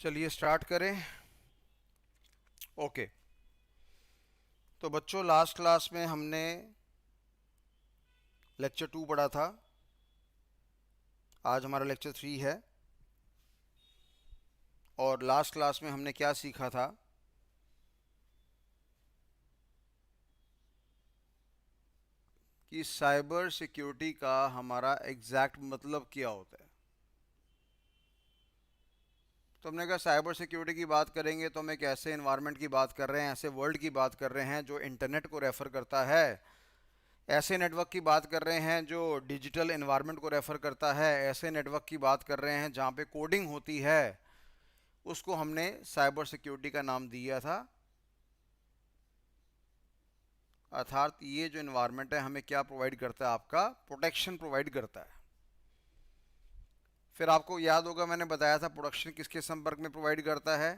चलिए स्टार्ट करें। ओके। तो बच्चों, लास्ट क्लास में हमने लेक्चर 2 पढ़ा था। आज हमारा लेक्चर 3 है। और लास्ट क्लास में हमने क्या सीखा था कि साइबर सिक्योरिटी का हमारा एग्जैक्ट मतलब क्या होता है। तो हमने कहा साइबर सिक्योरिटी की बात करेंगे तो हम एक ऐसे इन्वायरमेंट की बात कर रहे हैं, ऐसे वर्ल्ड की बात कर रहे हैं जो इंटरनेट को रेफ़र करता है, ऐसे नेटवर्क की बात कर रहे हैं जो डिजिटल इन्वायरमेंट को रेफ़र करता है, ऐसे नेटवर्क की बात कर रहे हैं जहाँ पे कोडिंग होती है। उसको हमने साइबर सिक्योरिटी का नाम दिया था। अर्थात ये जो इन्वायरमेंट है हमें क्या प्रोवाइड करता है, आपका प्रोटेक्शन प्रोवाइड करता है। फिर आपको याद होगा मैंने बताया था प्रोटेक्शन किसके संपर्क में प्रोवाइड करता है।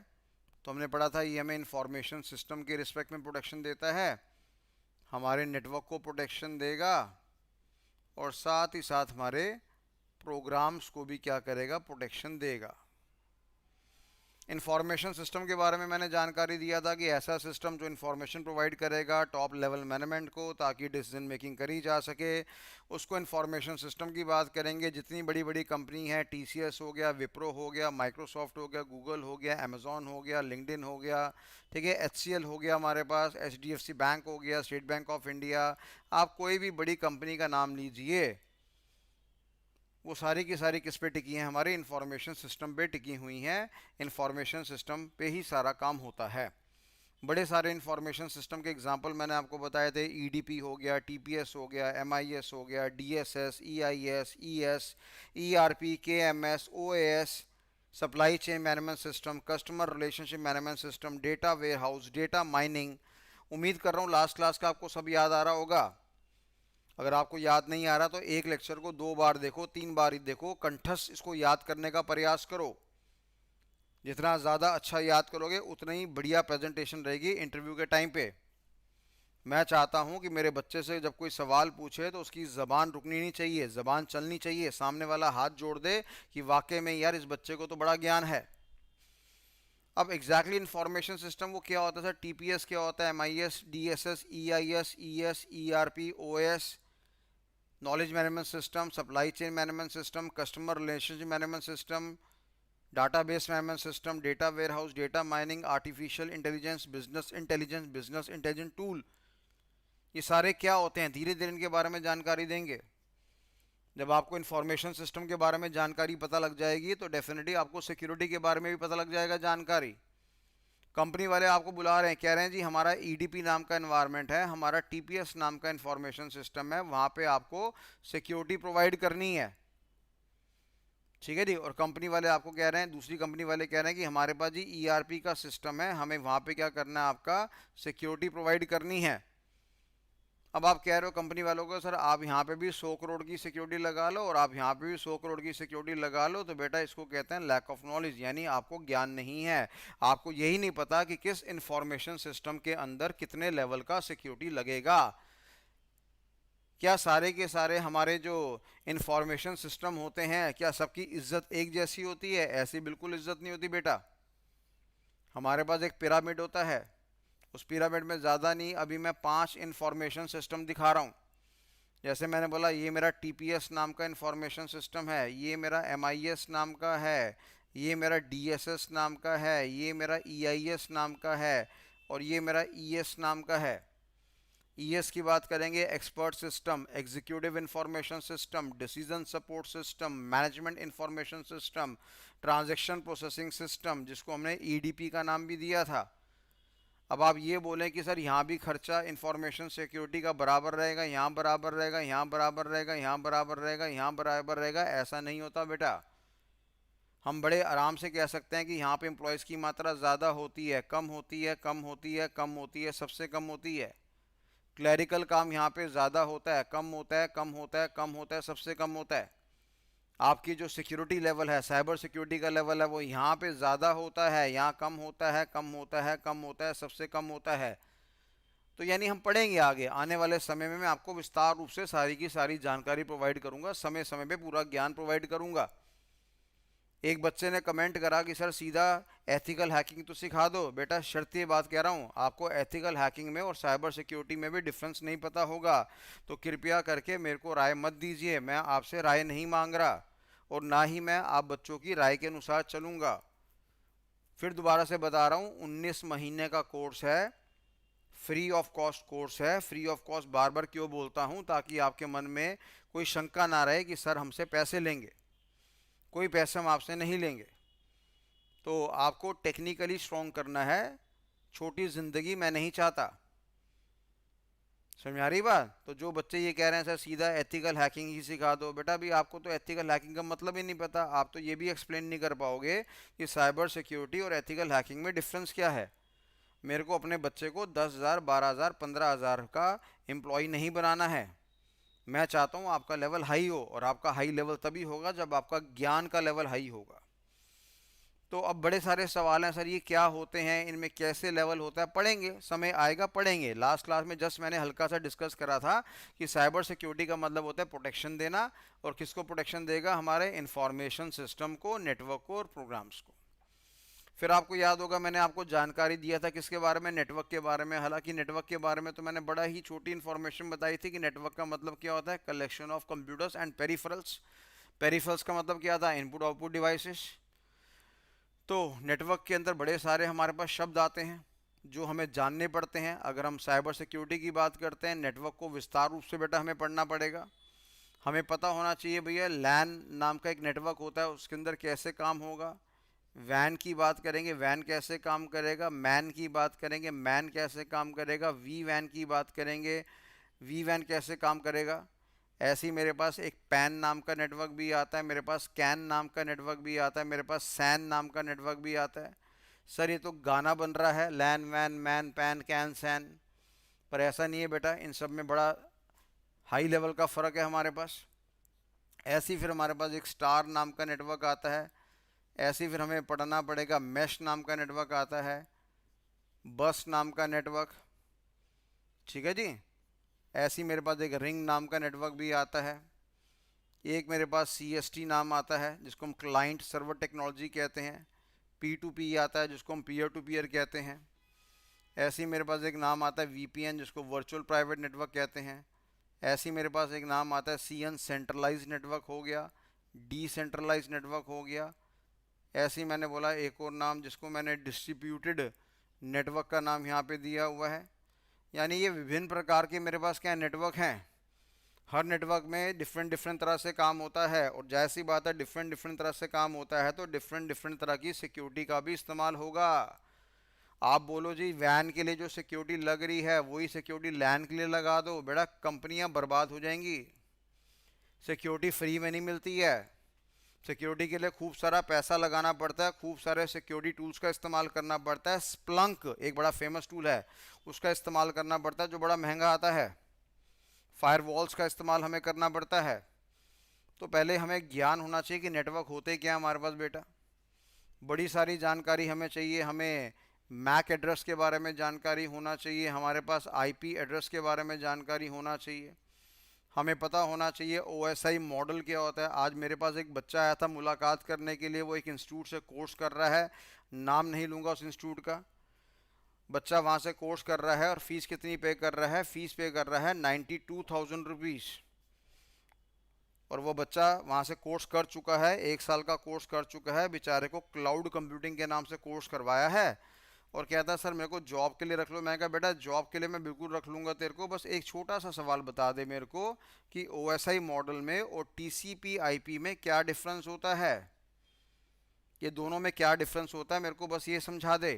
तो हमने पढ़ा था ये हमें इंफॉर्मेशन सिस्टम के रिस्पेक्ट में प्रोटेक्शन देता है, हमारे नेटवर्क को प्रोटेक्शन देगा, और साथ ही साथ हमारे प्रोग्राम्स को भी क्या करेगा, प्रोटेक्शन देगा। इंफॉर्मेशन सिस्टम के बारे में मैंने जानकारी दिया था कि ऐसा सिस्टम जो इंफॉर्मेशन प्रोवाइड करेगा टॉप लेवल मैनेजमेंट को ताकि डिसीजन मेकिंग करी जा सके, उसको इंफॉर्मेशन सिस्टम की बात करेंगे। जितनी बड़ी बड़ी कंपनी है, टीसीएस हो गया, विप्रो हो गया, माइक्रोसॉफ्ट हो गया, गूगल हो गया, अमेजॉन हो गया, लिंक्डइन हो गया, ठीक है, एचसीएल हो गया, हमारे पास एचडीएफसी बैंक हो गया, स्टेट बैंक ऑफ इंडिया। आप कोई भी बड़ी कंपनी का नाम लीजिए, वो सारी की सारी किस पे टिकी हैं, हमारे इंफॉर्मेशन सिस्टम पे टिकी हुई हैं। इंफॉर्मेशन सिस्टम पे ही सारा काम होता है। बड़े सारे इंफॉर्मेशन सिस्टम के एग्जांपल मैंने आपको बताए थे। ईडीपी हो गया, टीपीएस हो गया, एमआईएस हो गया, DSS, EIS, ES, ERP, KMS, OAS, supply chain management system, customer relationship management system, data warehouse, data mining. उम्मीद कर रहा हूँ लास्ट क्लास का आपको सब याद आ रहा होगा। अगर आपको याद नहीं आ रहा तो एक लेक्चर को 2 बार देखो, 3 बार ही देखो, कंठस्थ इसको याद करने का प्रयास करो। जितना ज़्यादा अच्छा याद करोगे उतना ही बढ़िया प्रेजेंटेशन रहेगी इंटरव्यू के टाइम पे। मैं चाहता हूं कि मेरे बच्चे से जब कोई सवाल पूछे तो उसकी ज़बान रुकनी नहीं चाहिए, ज़बान चलनी चाहिए, सामने वाला हाथ जोड़ दे कि वाकई में यार इस बच्चे को तो बड़ा ज्ञान है। अब एग्जैक्टली इंफॉर्मेशन सिस्टम वो क्या होता है सर, टीपीएस क्या होता है, MIS, DSS, EIS, ES, ERP, OS, knowledge management system, supply chain management system, customer relationship management system, database management system, data warehouse, data mining, artificial intelligence, business intelligence tool. ये सारे क्या होते हैं, धीरे धीरे इनके बारे में जानकारी देंगे। जब आपको इंफॉर्मेशन सिस्टम के बारे में जानकारी पता लग जाएगी तो डेफिनेटली आपको सिक्योरिटी के बारे में भी पता लग जाएगा जानकारी। कंपनी वाले आपको बुला रहे हैं, कह रहे हैं जी हमारा ईडीपी नाम का एनवायरनमेंट है, हमारा टीपीएस नाम का इंफॉर्मेशन सिस्टम है, वहां पे आपको सिक्योरिटी प्रोवाइड करनी है। ठीक है जी। और कंपनी वाले आपको कह रहे हैं, दूसरी कंपनी वाले कह रहे हैं कि हमारे पास जी ईआरपी का सिस्टम है, हमें वहां पे क्या करना है, आपका सिक्योरिटी प्रोवाइड करनी है। अब आप कह रहे हो कंपनी वालों को सर आप यहाँ पे भी 100 करोड़ की सिक्योरिटी लगा लो और आप यहाँ पे भी 100 करोड़ की सिक्योरिटी लगा लो, तो बेटा इसको कहते हैं लैक ऑफ नॉलेज, यानी आपको ज्ञान नहीं है। आपको यही नहीं पता कि किस इंफॉर्मेशन सिस्टम के अंदर कितने लेवल का सिक्योरिटी लगेगा। क्या सारे के सारे हमारे जो इंफॉर्मेशन सिस्टम होते हैं क्या सबकी इज्जत एक जैसी होती है? ऐसी बिल्कुल इज्जत नहीं होती बेटा। हमारे पास एक पिरामिड होता है, उस पिरामिड में ज़्यादा नहीं, अभी मैं 5 इंफॉर्मेशन सिस्टम दिखा रहा हूँ। जैसे मैंने बोला ये मेरा टीपीएस नाम का इंफॉर्मेशन सिस्टम है, ये मेरा एमआईएस नाम का है, ये मेरा डीएसएस नाम का है, ये मेरा ईआईएस नाम का है, और ये मेरा ईएस नाम का है। ईएस की बात करेंगे, expert system, executive information system, decision support system, management information system, transaction processing system, जिसको हमने ईडीपी का नाम भी दिया था। अब आप ये बोलें कि सर यहाँ भी खर्चा इंफॉर्मेशन सिक्योरिटी का बराबर रहेगा, यहाँ बराबर रहेगा, यहाँ बराबर रहेगा, यहाँ बराबर रहेगा, यहाँ बराबर रहेगा, ऐसा नहीं होता बेटा। हम बड़े आराम से कह सकते हैं कि यहाँ पे एम्प्लॉयज़ की मात्रा ज़्यादा होती है, कम होती है, कम होती है, कम होती है, सबसे कम होती है। क्लैरिकल काम यहाँ पे ज़्यादा होता है, कम होता है, कम होता है, कम होता है, सबसे कम होता है। आपकी जो सिक्योरिटी लेवल है, साइबर सिक्योरिटी का लेवल है, वो यहाँ पे ज़्यादा होता है, यहाँ कम होता है, कम होता है, कम होता है, सबसे कम होता है। तो यानी हम पढ़ेंगे आगे आने वाले समय में, मैं आपको विस्तार रूप से सारी की सारी जानकारी प्रोवाइड करूंगा, समय समय पे पूरा ज्ञान प्रोवाइड करूंगा। एक बच्चे ने कमेंट करा कि सर सीधा एथिकल हैकिंग तो सिखा दो। बेटा शर्तीय बात कह रहा हूँ, आपको एथिकल हैकिंग में और साइबर सिक्योरिटी में भी डिफरेंस नहीं पता होगा, तो कृपया करके मेरे को राय मत दीजिए। मैं आपसे राय नहीं मांग रहा और ना ही मैं आप बच्चों की राय के अनुसार चलूँगा। फिर दोबारा से बता रहा हूँ, 19 महीने का कोर्स है, फ्री ऑफ कॉस्ट कोर्स है। फ्री ऑफ कॉस्ट बार बार क्यों बोलता हूँ, ताकि आपके मन में कोई शंका ना रहे कि सर हमसे पैसे लेंगे। कोई पैसे हम आपसे नहीं लेंगे। तो आपको टेक्निकली स्ट्रॉन्ग करना है, छोटी ज़िंदगी मैं नहीं चाहता। समझ आ रही बात? तो जो बच्चे ये कह रहे हैं सर सीधा एथिकल हैकिंग ही सिखा दो, बेटा भी आपको तो एथिकल हैकिंग का मतलब ही नहीं पता। आप तो ये भी एक्सप्लेन नहीं कर पाओगे कि साइबर सिक्योरिटी और एथिकल हैकिंग में डिफरेंस क्या है। मेरे को अपने बच्चे को 10,000, 12,000, 15,000 का एम्प्लॉय नहीं बनाना है। मैं चाहता हूँ आपका लेवल हाई हो, और आपका हाई लेवल तभी होगा जब आपका ज्ञान का लेवल हाई होगा। तो अब बड़े सारे सवाल हैं सर, ये क्या होते हैं, इनमें कैसे लेवल होता है, पढ़ेंगे, समय आएगा पढ़ेंगे। लास्ट क्लास में जस्ट मैंने हल्का सा डिस्कस करा था कि साइबर सिक्योरिटी का मतलब होता है प्रोटेक्शन देना, और किसको प्रोटेक्शन देगा, हमारे इंफॉर्मेशन सिस्टम को, नेटवर्क को और प्रोग्राम्स को। फिर आपको याद होगा मैंने आपको जानकारी दिया था किसके बारे में, नेटवर्क के बारे में। हालांकि नेटवर्क के बारे में तो मैंने बड़ा ही छोटी इन्फॉर्मेशन बताई थी कि नेटवर्क का मतलब क्या होता है, collection of computers and peripherals. Peripherals का मतलब क्या था, इनपुट आउटपुट डिवाइसेस। तो नेटवर्क के अंदर बड़े सारे हमारे पास शब्द आते हैं जो हमें जानने पड़ते हैं। अगर हम साइबर सिक्योरिटी की बात करते हैं, नेटवर्क को विस्तार रूप से बेटा हमें पढ़ना पड़ेगा। हमें पता होना चाहिए भैया लैन नाम का एक नेटवर्क होता है, उसके अंदर कैसे काम होगा। वैन की बात करेंगे, वैन कैसे काम करेगा। मैन की बात करेंगे, मैन कैसे काम करेगा। वी वैन की बात करेंगे, वी वैन कैसे काम करेगा। ऐसे ही मेरे पास एक पैन नाम का नेटवर्क भी आता है, मेरे पास कैन नाम का नेटवर्क भी आता है, मेरे पास सैन नाम का नेटवर्क भी आता है। सर ये तो गाना बन रहा है, लैन वैन मैन पैन कैन सैन, पर ऐसा नहीं है बेटा, इन सब में बड़ा हाई लेवल का फ़र्क है हमारे पास। ऐसे ही फिर हमारे पास एक स्टार नाम का नेटवर्क आता है। ऐसे ही फिर हमें पढ़ना पड़ेगा, मैश नाम का नेटवर्क आता है, बस नाम का नेटवर्क, ठीक है जी। ऐसे ही मेरे पास एक रिंग नाम का नेटवर्क भी आता है। एक मेरे पास CST नाम आता है जिसको हम क्लाइंट सर्वर टेक्नोलॉजी कहते हैं। P2P आता है जिसको हम पीयर टू पीयर कहते हैं। ऐसे ही मेरे पास एक नाम आता है VPN जिसको वर्चुअल प्राइवेट नेटवर्क कहते हैं। ऐसे ही मेरे पास एक नाम आता है CN सेंट्रलाइज नेटवर्क हो गया, डिसेंट्रलाइज नेटवर्क हो गया। ऐसे ही मैंने बोला एक और नाम जिसको मैंने डिस्ट्रीब्यूटेड नेटवर्क का नाम यहाँ पे दिया हुआ है। यानी ये विभिन्न प्रकार के मेरे पास क्या नेटवर्क हैं। हर नेटवर्क में डिफरेंट डिफरेंट तरह से काम होता है, और जैसी बात है डिफरेंट डिफरेंट तरह से काम होता है तो डिफरेंट डिफरेंट तरह की सिक्योरिटी का भी इस्तेमाल होगा। आप बोलो जी वैन के लिए जो सिक्योरिटी लग रही है वही सिक्योरिटी लैन के लिए लगा दो, बेटा कंपनियां बर्बाद हो जाएंगी। सिक्योरिटी फ्री में नहीं मिलती है। सिक्योरिटी के लिए खूब सारा पैसा लगाना पड़ता है, खूब सारे सिक्योरिटी टूल्स का इस्तेमाल करना पड़ता है। स्प्लंक एक बड़ा फेमस टूल है, उसका इस्तेमाल करना पड़ता है जो बड़ा महंगा आता है। फायरवॉल्स का इस्तेमाल हमें करना पड़ता है। तो पहले हमें ज्ञान होना चाहिए कि नेटवर्क होते क्या हमारे पास बेटा। बड़ी सारी जानकारी हमें चाहिए। हमें मैक एड्रेस के बारे में जानकारी होना चाहिए, हमारे पास IP एड्रेस के बारे में जानकारी होना चाहिए। हमें पता होना चाहिए OSI मॉडल क्या होता है। आज मेरे पास एक बच्चा आया था मुलाकात करने के लिए, वो एक इंस्टीट्यूट से कोर्स कर रहा है, नाम नहीं लूँगा उस इंस्टीट्यूट का। बच्चा वहाँ से कोर्स कर रहा है और फीस कितनी पे कर रहा है, फीस पे कर रहा है 92,000 रुपीज़। और वो बच्चा वहाँ से कोर्स कर चुका है, 1 साल का कोर्स कर चुका है। बेचारे को क्लाउड कंप्यूटिंग के नाम से कोर्स करवाया है, और कहता है सर मेरे को जॉब के लिए रख लो। मैं कहा बेटा जॉब के लिए मैं बिल्कुल रख लूँगा तेरे को, बस एक छोटा सा सवाल बता दे मेरे को कि OSI मॉडल में और TCP/IP में क्या डिफरेंस होता है, ये दोनों में क्या डिफरेंस होता है, मेरे को बस ये समझा दे।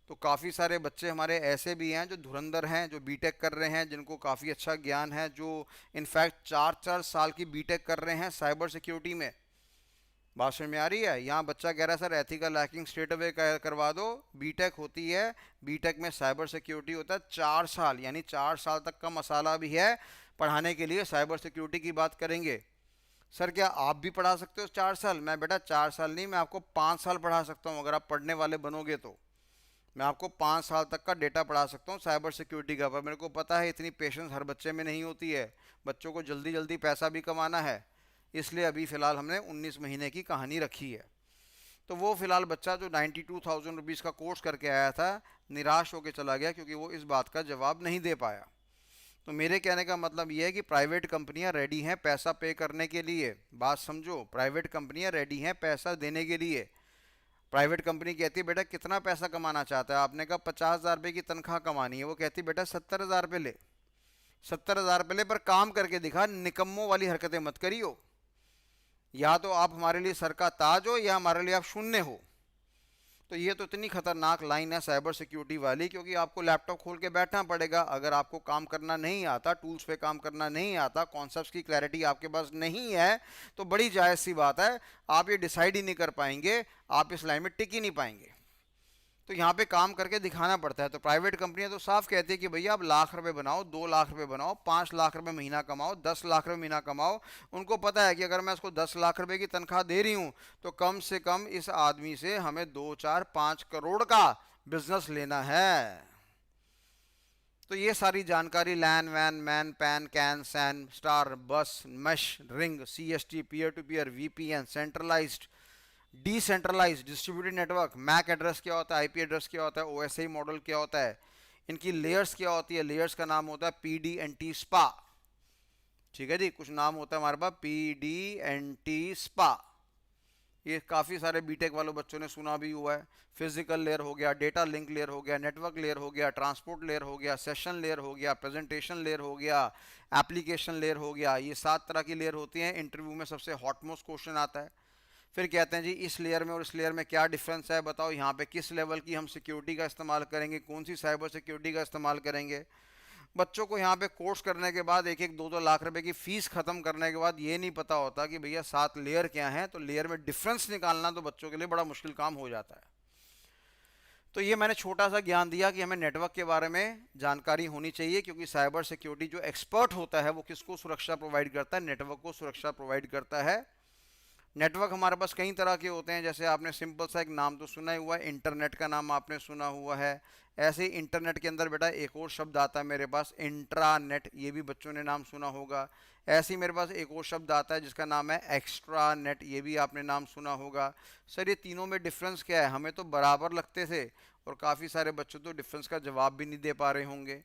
तो काफ़ी सारे बच्चे हमारे ऐसे भी हैं जो धुरंधर हैं, जो बीटेक कर रहे हैं, जिनको काफ़ी अच्छा ज्ञान है, जो इनफैक्ट 4-4 साल की बीटेक कर रहे हैं साइबर सिक्योरिटी में। बात समझ में आ रही है? यहाँ बच्चा कह रहा है sir ethical hacking straight away करवा दो। बीटेक होती है, बीटेक में साइबर सिक्योरिटी होता है 4 साल, यानी 4 साल तक का मसाला भी है पढ़ाने के लिए। साइबर सिक्योरिटी की बात करेंगे, सर क्या आप भी पढ़ा सकते हो 4 साल? मैं बेटा 4 साल नहीं, मैं आपको 5 साल पढ़ा सकता हूँ। अगर आप पढ़ने वाले बनोगे तो मैं आपको 5 साल तक का डेटा पढ़ा सकता हूँ साइबर सिक्योरिटी का। पर मेरे को पता है इतनी पेशेंस हर बच्चे में नहीं होती है, बच्चों को जल्दी जल्दी पैसा भी कमाना है, इसलिए अभी फ़िलहाल हमने 19 महीने की कहानी रखी है। तो वो फिलहाल बच्चा जो 92,000 रुपीज़ का कोर्स करके आया था, निराश होकर चला गया क्योंकि वो इस बात का जवाब नहीं दे पाया। तो मेरे कहने का मतलब ये है कि प्राइवेट कंपनियां रेडी हैं पैसा पे करने के लिए। बात समझो, प्राइवेट कंपनियां रेडी हैं पैसा देने के लिए। प्राइवेट कंपनी कहती है बेटा कितना पैसा कमाना चाहता है, आपने कहा 50,000 रुपये की तनख्वाह कमानी है, वो कहती है बेटा 70,000 रुपये ले, 70,000 रुपये ले, पर काम करके दिखा, निकम्मों वाली हरकतें मत करियो। या तो आप हमारे लिए सर का ताज हो या हमारे लिए आप शून्य हो। तो ये तो इतनी खतरनाक लाइन है साइबर सिक्योरिटी वाली, क्योंकि आपको लैपटॉप खोल के बैठना पड़ेगा। अगर आपको काम करना नहीं आता, टूल्स पे काम करना नहीं आता, कॉन्सेप्ट्स की क्लैरिटी आपके पास नहीं है, तो बड़ी जायज़ सी बात है आप ये डिसाइड ही नहीं कर पाएंगे, आप इस लाइन में टिक ही नहीं पाएंगे। तो यहाँ पे काम करके दिखाना पड़ता है। तो प्राइवेट कंपनियां तो साफ कहती है कि भैया आप लाख रुपए बनाओ, 2 लाख रुपए बनाओ, 5 लाख रुपए महीना कमाओ, 10 लाख रुपए महीना कमाओ। उनको पता है कि अगर मैं उसको 10 लाख रुपए की तनख्वाह दे रही हूँ तो कम से कम इस आदमी से हमें 2 4 5 करोड़ का बिजनेस लेना है। तो ये सारी जानकारी लैन वैन MAN PAN CAN SAN star bus mesh ring CST peer to peer VPN centralised decentralise distributed network, MAC address क्या होता है, IP एड्रेस क्या होता है, OSI मॉडल क्या होता है, इनकी लेयर्स क्या होती है। लेयर्स का नाम होता है PDNT स्पा। ठीक है जी, कुछ नाम होता है हमारे पास PDNT स्पा। ये काफ़ी सारे बीटेक वालों बच्चों ने सुना भी हुआ है। फिजिकल लेयर हो गया, डेटा लिंक लेयर हो गया, नेटवर्क लेयर हो गया, ट्रांसपोर्ट लेयर हो गया, सेशन लेयर हो गया, प्रेजेंटेशन लेयर हो गया, एप्लीकेशन लेयर हो गया। ये 7 तरह की लेयर होती हैं। इंटरव्यू में सबसे हॉटमोस्ट क्वेश्चन आता है। फिर कहते हैं जी इस लेयर में और इस लेयर में क्या डिफरेंस है, बताओ यहाँ पे किस लेवल की हम सिक्योरिटी का इस्तेमाल करेंगे, कौन सी साइबर सिक्योरिटी का इस्तेमाल करेंगे। बच्चों को यहाँ पे कोर्स करने के बाद 1 1 2 2 लाख रुपए की फीस खत्म करने के बाद ये नहीं पता होता कि भैया 7 लेयर क्या है। तो लेयर में डिफरेंस निकालना तो बच्चों के लिए बड़ा मुश्किल काम हो जाता है। तो ये मैंने छोटा सा ज्ञान दिया कि हमें नेटवर्क के बारे में जानकारी होनी चाहिए, क्योंकि साइबर सिक्योरिटी जो एक्सपर्ट होता है वो किसको सुरक्षा प्रोवाइड करता है, नेटवर्क को सुरक्षा प्रोवाइड करता है। नेटवर्क हमारे पास कई तरह के होते हैं, जैसे आपने सिंपल सा एक नाम तो सुना ही हुआ है, इंटरनेट का नाम आपने सुना हुआ है। ऐसे ही इंटरनेट के अंदर बेटा एक और शब्द आता है मेरे पास, इंट्रानेट, ये भी बच्चों ने नाम सुना होगा। ऐसे ही मेरे पास एक और शब्द आता है जिसका नाम है एक्स्ट्रा नेट, ये भी आपने नाम सुना होगा। सर ये तीनों में डिफरेंस क्या है, हमें तो बराबर लगते थे और काफ़ी सारे बच्चों तो डिफरेंस का जवाब भी नहीं दे पा रहे होंगे।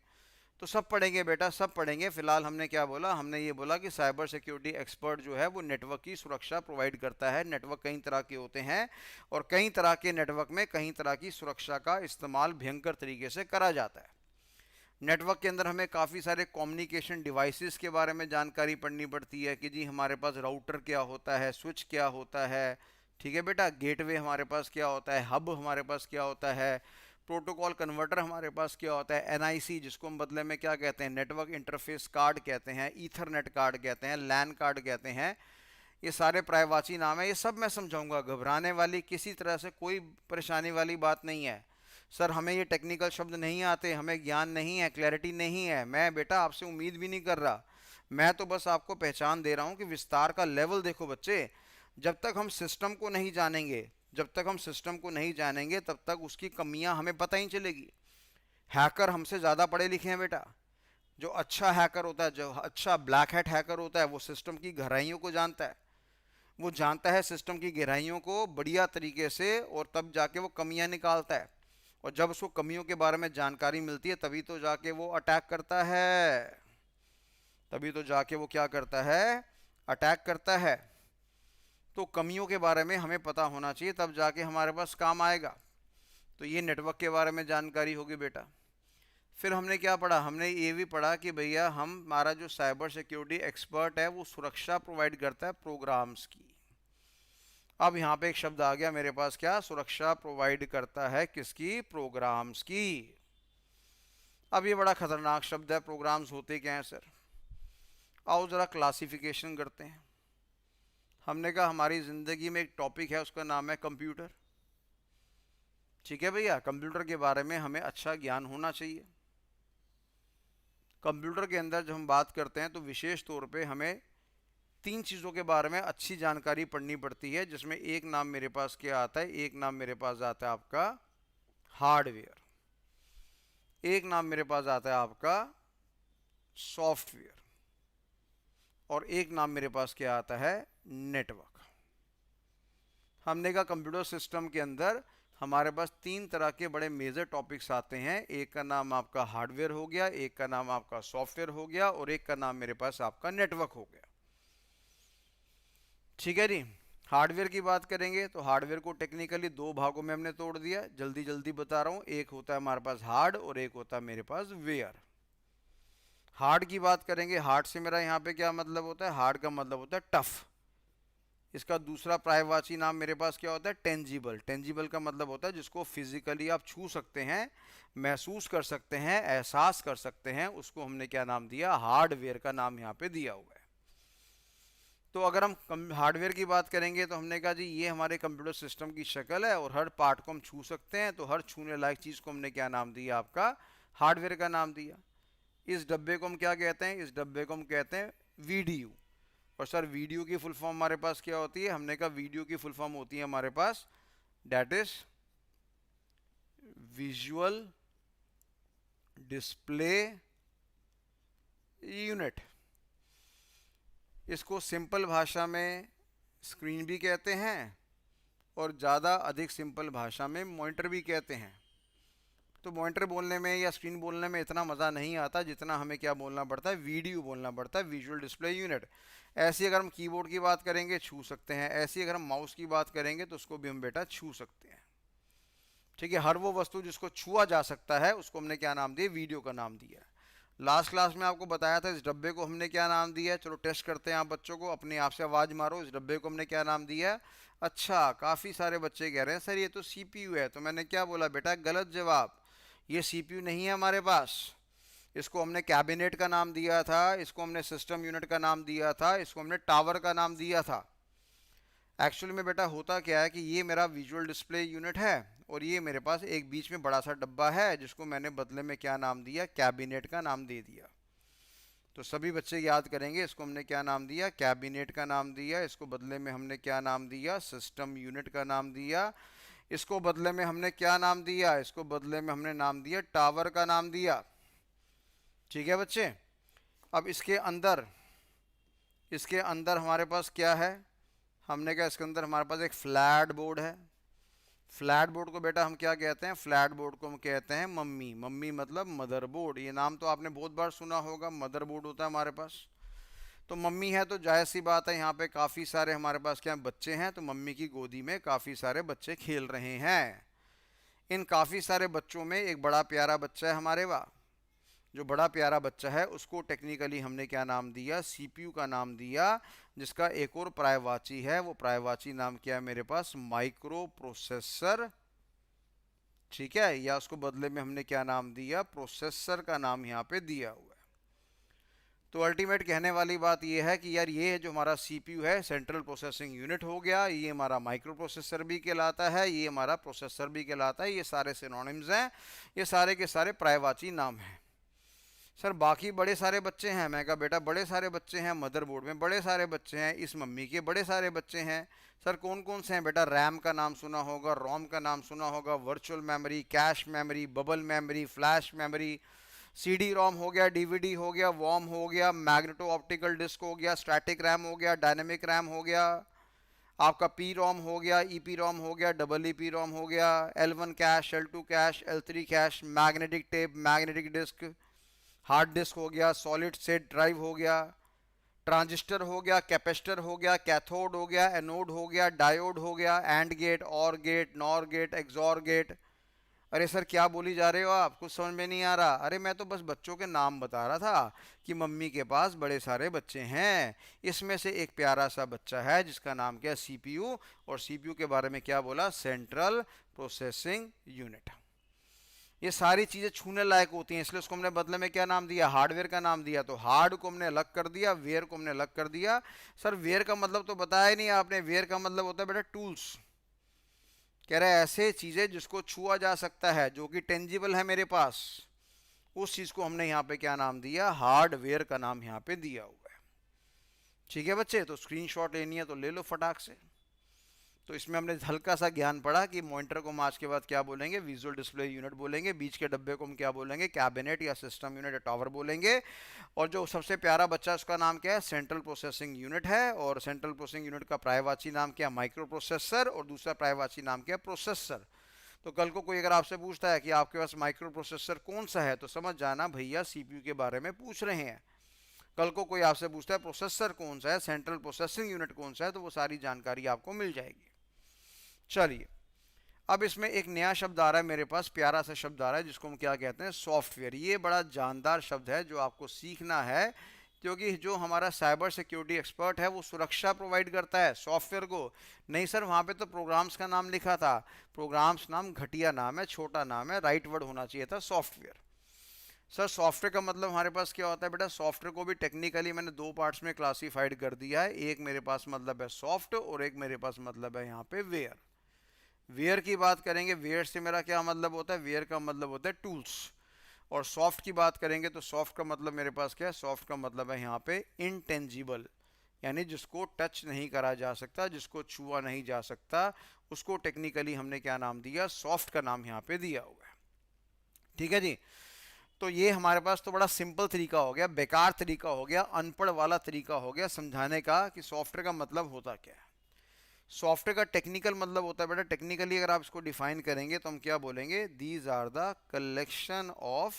तो सब पढ़ेंगे बेटा, सब पढ़ेंगे। फिलहाल हमने क्या बोला, हमने ये बोला कि साइबर सिक्योरिटी एक्सपर्ट जो है वो नेटवर्क की सुरक्षा प्रोवाइड करता है। नेटवर्क कई तरह के होते हैं और कई तरह के नेटवर्क में कई तरह की सुरक्षा का इस्तेमाल भयंकर तरीके से करा जाता है। नेटवर्क के अंदर हमें काफ़ी सारे कम्युनिकेशन डिवाइसेस के बारे में जानकारी पढ़नी पड़ती है कि जी हमारे पास राउटर क्या होता है, स्विच क्या होता है, ठीक है बेटा, गेटवे हमारे पास क्या होता है, हब हमारे पास क्या होता है, प्रोटोकॉल कन्वर्टर हमारे पास क्या होता है, NIC जिसको हम बदले में क्या कहते हैं, नेटवर्क इंटरफेस कार्ड कहते हैं, ईथरनेट कार्ड कहते हैं, लैन कार्ड कहते हैं। ये सारे प्रायवाची नाम है, ये सब मैं समझाऊंगा। घबराने वाली किसी तरह से कोई परेशानी वाली बात नहीं है। सर हमें ये टेक्निकल शब्द नहीं आते, हमें ज्ञान नहीं है, क्लैरिटी नहीं है, मैं बेटा आपसे उम्मीद भी नहीं कर रहा। मैं तो बस आपको पहचान दे रहा हूँ कि विस्तार का लेवल देखो बच्चे। जब तक हम सिस्टम को नहीं जानेंगे, जब तक हम सिस्टम को नहीं जानेंगे तब तक उसकी कमियां हमें पता ही चलेगी। हैकर हमसे ज़्यादा पढ़े लिखे हैं बेटा। जो अच्छा हैकर होता है, जो अच्छा ब्लैक हैट हैकर होता है, वो सिस्टम की गहराइयों को जानता है। वो जानता है सिस्टम की गहराइयों को बढ़िया तरीके से, और तब जाके वो कमियां निकालता है। और जब उसको कमियों के बारे में जानकारी मिलती है तभी तो जाके वो अटैक करता है, तभी तो जाके वो क्या करता है, अटैक करता है। तो कमियों के बारे में हमें पता होना चाहिए, तब जाके हमारे पास काम आएगा। तो ये नेटवर्क के बारे में जानकारी होगी बेटा। फिर हमने क्या पढ़ा, हमने ये भी पढ़ा कि भैया हमारा जो साइबर सिक्योरिटी एक्सपर्ट है वो सुरक्षा प्रोवाइड करता है प्रोग्राम्स की। अब यहाँ पे एक शब्द आ गया मेरे पास, क्या, सुरक्षा प्रोवाइड करता है किसकी, प्रोग्राम्स की। अब ये बड़ा खतरनाक शब्द है, प्रोग्राम्स होते क्या हैं सर। आओ जरा क्लासिफिकेशन करते हैं। हमने कहा हमारी ज़िंदगी में एक टॉपिक है, उसका नाम है कंप्यूटर। ठीक है भैया, कंप्यूटर के बारे में हमें अच्छा ज्ञान होना चाहिए। कंप्यूटर के अंदर जब हम बात करते हैं तो विशेष तौर पे हमें 3 चीज़ों के बारे में अच्छी जानकारी पढ़नी पड़ती है, जिसमें एक नाम मेरे पास क्या आता है, एक नाम मेरे पास आता है आपका हार्डवेयर, एक नाम मेरे पास आता है आपका सॉफ्टवेयर, और एक नाम मेरे पास क्या आता है, नेटवर्क। हमने कहा कंप्यूटर सिस्टम के अंदर हमारे पास तीन तरह के बड़े मेजर टॉपिक्स आते हैं। एक का नाम आपका हार्डवेयर हो गया, एक का नाम आपका सॉफ्टवेयर हो गया, और एक का नाम मेरे पास आपका नेटवर्क हो गया। ठीक है जी। हार्डवेयर की बात करेंगे तो हार्डवेयर को टेक्निकली दो भागों में हमने तोड़ दिया, जल्दी जल्दी बता रहा हूँ। एक होता है हमारे पास हार्ड और एक होता है मेरे पास वेयर। हार्ड की बात करेंगे, हार्ड से मेरा यहाँ पे क्या मतलब होता है? हार्ड का मतलब होता है टफ। इसका दूसरा पर्यायवाची नाम मेरे पास क्या होता है? टेंजिबल। टेंजिबल का मतलब होता है जिसको फिजिकली आप छू सकते हैं, महसूस कर सकते हैं, एहसास कर सकते हैं, उसको हमने क्या नाम दिया? हार्डवेयर का नाम यहाँ पे दिया हुआ है। तो अगर हम हार्डवेयर की बात करेंगे तो हमने कहा जी ये हमारे कंप्यूटर सिस्टम की शक्ल है और हर पार्ट को हम छू सकते हैं, तो हर छूने लायक चीज़ को हमने क्या नाम दिया? आपका हार्डवेयर का नाम दिया। इस डब्बे को हम क्या कहते हैं? इस डब्बे को हम कहते हैं वीडीयू। और सर वीडियो की फुल फॉर्म हमारे पास क्या होती है? हमने कहा वीडियो की फुल फॉर्म होती है हमारे पास data is visual display unit. इसको सिंपल भाषा में स्क्रीन भी कहते हैं और ज़्यादा अधिक सिंपल भाषा में मॉनिटर भी कहते हैं। तो मॉनिटर बोलने में या स्क्रीन बोलने में इतना मज़ा नहीं आता जितना हमें क्या बोलना पड़ता है? वीडियो बोलना पड़ता है, विजुअल डिस्प्ले यूनिट। ऐसी अगर हम कीबोर्ड की बात करेंगे छू सकते हैं, ऐसी अगर हम माउस की बात करेंगे तो उसको भी हम बेटा छू सकते हैं। ठीक है, हर वो वस्तु जिसको छुआ जा सकता है उसको हमने क्या नाम दिया? वीडियो का नाम दिया। लास्ट क्लास में आपको बताया था इस डब्बे को हमने क्या नाम दिया? चलो टेस्ट करते हैं आप बच्चों को, अपने आप से आवाज़ मारो। इस डब्बे को हमने क्या नाम दिया? अच्छा, काफ़ी सारे बच्चे कह रहे हैं सर ये तो सीपीयू है। तो मैंने क्या बोला बेटा? गलत जवाब। ये सीपीयू नहीं है हमारे पास। इसको हमने कैबिनेट का नाम दिया था, इसको हमने सिस्टम यूनिट का नाम दिया था, इसको हमने टावर का नाम दिया था। एक्चुअली में बेटा होता क्या है कि ये मेरा विजुअल डिस्प्ले यूनिट है और ये मेरे पास एक बीच में बड़ा सा डब्बा है जिसको मैंने बदले में क्या नाम दिया? कैबिनेट का नाम दे दिया। तो सभी बच्चे याद करेंगे, इसको हमने क्या नाम दिया? कैबिनेट का नाम दिया। इसको बदले में हमने क्या नाम दिया? सिस्टम यूनिट का नाम दिया। इसको बदले में हमने क्या नाम दिया? इसको बदले में हमने नाम दिया टावर का नाम दिया। ठीक है बच्चे। अब इसके अंदर हमारे पास क्या है? हमने कहा इसके अंदर हमारे पास एक फ्लैट बोर्ड है। फ्लैट बोर्ड को बेटा हम क्या कहते हैं? फ्लैट बोर्ड को हम कहते हैं मम्मी। मम्मी मतलब मदरबोर्ड। ये नाम तो आपने बहुत बार सुना होगा, मदरबोर्ड होता है हमारे पास। तो मम्मी है तो जाहिर सी बात है यहाँ पे काफ़ी सारे हमारे पास क्या बच्चे हैं, तो मम्मी की गोदी में काफ़ी सारे बच्चे खेल रहे हैं। इन काफ़ी सारे बच्चों में एक बड़ा प्यारा बच्चा है हमारे वहाँ। जो बड़ा प्यारा बच्चा है उसको टेक्निकली हमने क्या नाम दिया? सीपीयू का नाम दिया, जिसका एक और पर्यायवाची है। वो पर्यायवाची नाम क्या है मेरे पास? Micro processor. ठीक है, या उसको बदले में हमने क्या नाम दिया? प्रोसेसर का नाम यहाँ पे दिया हुआ है। तो अल्टीमेट कहने वाली बात ये है कि यार ये जो हमारा सीपीयू है, सेंट्रल प्रोसेसिंग यूनिट हो गया, ये हमारा माइक्रो प्रोसेसर भी कहलाता है, ये हमारा प्रोसेसर भी कहलाता है। ये सारे सिनोनिम्स हैं, ये सारे के सारे पर्यायवाची नाम हैं। सर बाकी बड़े सारे बच्चे हैं। मैं कहा बेटा बड़े सारे बच्चे हैं, मदरबोर्ड में बड़े सारे बच्चे हैं, इस मम्मी के बड़े सारे बच्चे हैं। सर कौन कौन से हैं बेटा? रैम का नाम सुना होगा, रोम का नाम सुना होगा, virtual memory, cache memory, bubble memory, flash memory, CD ROM हो गया, डीवीडी हो गया, वॉम हो गया, मैग्नेटो ऑप्टिकल डिस्क हो गया, स्टैटिक रैम हो गया, डायनेमिक रैम हो गया, आपका पी रोम हो गया, ईपी रोम हो गया, डबल ईपी रोम हो गया, L1 cash, L2 cash, L3 cash, magnetic tape, magnetic disk, hard disk हो गया, सॉलिड स्टेट ड्राइव हो गया, ट्रांजिस्टर हो गया, कैपेसिटर हो गया, कैथोड हो गया, एनोड हो गया, डायोड हो गया, and gate, or gate, nor gate, xor gate. अरे सर क्या बोली जा रहे हो आप? कुछ समझ में नहीं आ रहा। अरे मैं तो बस बच्चों के नाम बता रहा था कि मम्मी के पास बड़े सारे बच्चे हैं, इसमें से एक प्यारा सा बच्चा है जिसका नाम क्या? सीपीयू। और सीपीयू के बारे में क्या बोला? Central processing unit. ये सारी चीज़ें छूने लायक होती हैं, इसलिए उसको हमने बदले में क्या नाम दिया? हार्डवेयर का नाम दिया। तो हार्ड को हमने अलग कर दिया, वेयर को हमने अलग कर दिया। सर वेयर का मतलब तो बताया ही नहीं आपने। वेयर का मतलब होता है बेटा टूल्स। कह रहा है ऐसे चीज़ें जिसको छुआ जा सकता है, जो कि टेंजिबल है मेरे पास, उस चीज़ को हमने यहाँ पे क्या नाम दिया? हार्डवेयर का नाम यहाँ पे दिया हुआ है। ठीक है बच्चे, तो स्क्रीनशॉट लेनी है तो ले लो फटाक से। तो इसमें हमने हल्का सा ज्ञान पढ़ा कि मॉनिटर को हम आज के बाद क्या बोलेंगे, विजुअल डिस्प्ले यूनिट बोलेंगे, बीच के डब्बे को हम क्या बोलेंगे, कैबिनेट या सिस्टम यूनिट या टावर बोलेंगे, और जो सबसे प्यारा बच्चा उसका नाम क्या है, सेंट्रल प्रोसेसिंग यूनिट है, और सेंट्रल प्रोसेसिंग यूनिट का पर्यायवाची नाम क्या है, माइक्रो प्रोसेसर, और दूसरा पर्यायवाची नाम क्या है, प्रोसेसर। तो कल को कोई अगर आपसे पूछता है कि आपके पास माइक्रो प्रोसेसर कौन सा है, तो समझ जाना भैया सीपीयू के बारे में पूछ रहे हैं। कल को कोई आपसे पूछता है प्रोसेसर कौन सा है, सेंट्रल प्रोसेसिंग यूनिट कौन सा है, तो वो सारी जानकारी आपको मिल जाएगी। चलिए, अब इसमें एक नया शब्द आ रहा है मेरे पास, प्यारा सा शब्द आ रहा है जिसको हम क्या कहते हैं, सॉफ्टवेयर। ये बड़ा जानदार शब्द है जो आपको सीखना है, क्योंकि जो हमारा साइबर सिक्योरिटी एक्सपर्ट है वो सुरक्षा प्रोवाइड करता है सॉफ्टवेयर को। नहीं सर, वहाँ पे तो प्रोग्राम्स का नाम लिखा था। प्रोग्राम्स नाम घटिया नाम है, छोटा नाम है, राइट वर्ड होना चाहिए था सॉफ्टवेयर। सर सॉफ्टवेयर का मतलब हमारे पास क्या होता है बेटा, सॉफ्टवेयर को भी टेक्निकली मैंने दो पार्ट्स में क्लासीफाइड कर दिया है। एक मेरे पास मतलब है सॉफ्ट, और एक मेरे पास मतलब है यहाँ पे वेयर। वेयर की बात करेंगे, वेयर से मेरा क्या मतलब होता है, वेयर का मतलब होता है टूल्स। और सॉफ्ट की बात करेंगे तो सॉफ्ट का मतलब मेरे पास क्या है, सॉफ्ट का मतलब है यहाँ पे इनटेंजिबल, यानी जिसको टच नहीं करा जा सकता, जिसको छुआ नहीं जा सकता, उसको टेक्निकली हमने क्या नाम दिया, सॉफ्ट का नाम यहाँ पे दिया हुआ है। ठीक है जी। तो ये हमारे पास तो बड़ा सिंपल तरीका हो गया, बेकार तरीका हो गया, अनपढ़ वाला तरीका हो गया समझाने का कि सॉफ्टवेयर का मतलब होता क्या है। सॉफ्टवेयर का टेक्निकल मतलब होता है बेटा, टेक्निकली अगर आप इसको डिफाइन करेंगे तो हम क्या बोलेंगे, these are the collection of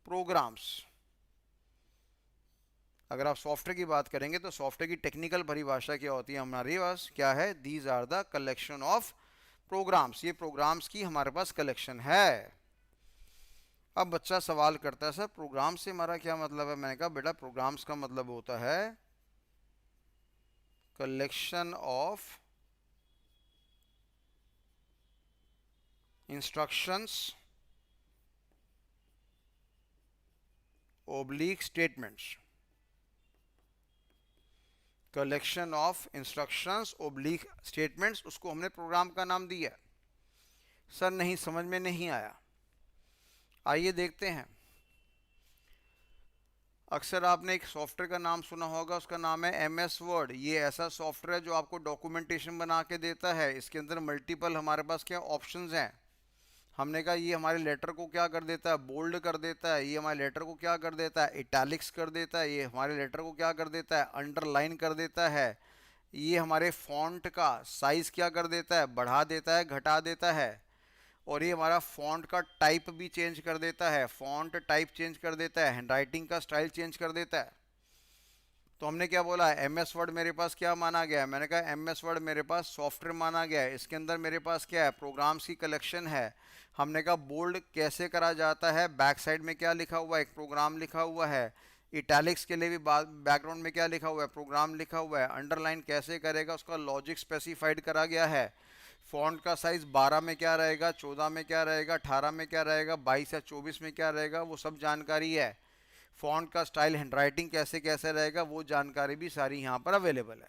programs. अगर आप सॉफ्टवेयर की बात करेंगे तो सॉफ्टवेयर की टेक्निकल परिभाषा क्या होती है हमारे पास, क्या है, these are the collection of programs. ये प्रोग्राम्स की हमारे पास कलेक्शन है। अब बच्चा सवाल करता है, सर प्रोग्राम से हमारा क्या मतलब है। मैंने कहा बेटा प्रोग्राम्स का मतलब होता है collection of instructions oblique statements. Collection of instructions oblique statements, उसको हमने प्रोग्राम का नाम दिया। सर नहीं, समझ में नहीं आया। आइए देखते हैं। अक्सर आपने एक सॉफ्टवेयर का नाम सुना होगा, उसका नाम है MS वर्ड। ये ऐसा सॉफ्टवेयर है जो आपको डॉक्यूमेंटेशन बना के देता है। इसके अंदर मल्टीपल हमारे पास क्या ऑप्शंस हैं। हमने कहा ये हमारे लेटर को क्या कर देता है, बोल्ड कर देता है। ये हमारे लेटर को क्या कर देता है, इटैलिक्स कर देता है। ये हमारे लेटर को क्या कर देता है, अंडरलाइन कर देता है। ये हमारे फॉन्ट का साइज क्या कर देता है, बढ़ा देता है, घटा देता है। और ये हमारा फॉन्ट का टाइप भी चेंज कर देता है, फॉन्ट टाइप चेंज कर देता है, हैंडराइटिंग का स्टाइल चेंज कर देता है। तो हमने क्या बोला, MS वर्ड मेरे पास क्या माना गया है। मैंने कहा MS वर्ड मेरे पास सॉफ्टवेयर माना गया है। इसके अंदर मेरे पास क्या है, प्रोग्राम्स की कलेक्शन है। हमने कहा बोल्ड कैसे करा जाता है, बैक साइड में क्या लिखा हुआ है, एक प्रोग्राम लिखा हुआ है। इटैलिक्स के लिए भी बैकग्राउंड में क्या लिखा हुआ है, प्रोग्राम लिखा हुआ है। अंडरलाइन कैसे करेगा, उसका लॉजिक स्पेसिफाइड करा गया है। फॉन्ट का साइज 12 में क्या रहेगा, 14 में क्या रहेगा, 18 में क्या रहेगा, 22 या 24 में क्या रहेगा, वो सब जानकारी है। फॉन्ट का स्टाइल, हैंडराइटिंग कैसे कैसे रहेगा, वो जानकारी भी सारी यहाँ पर अवेलेबल है।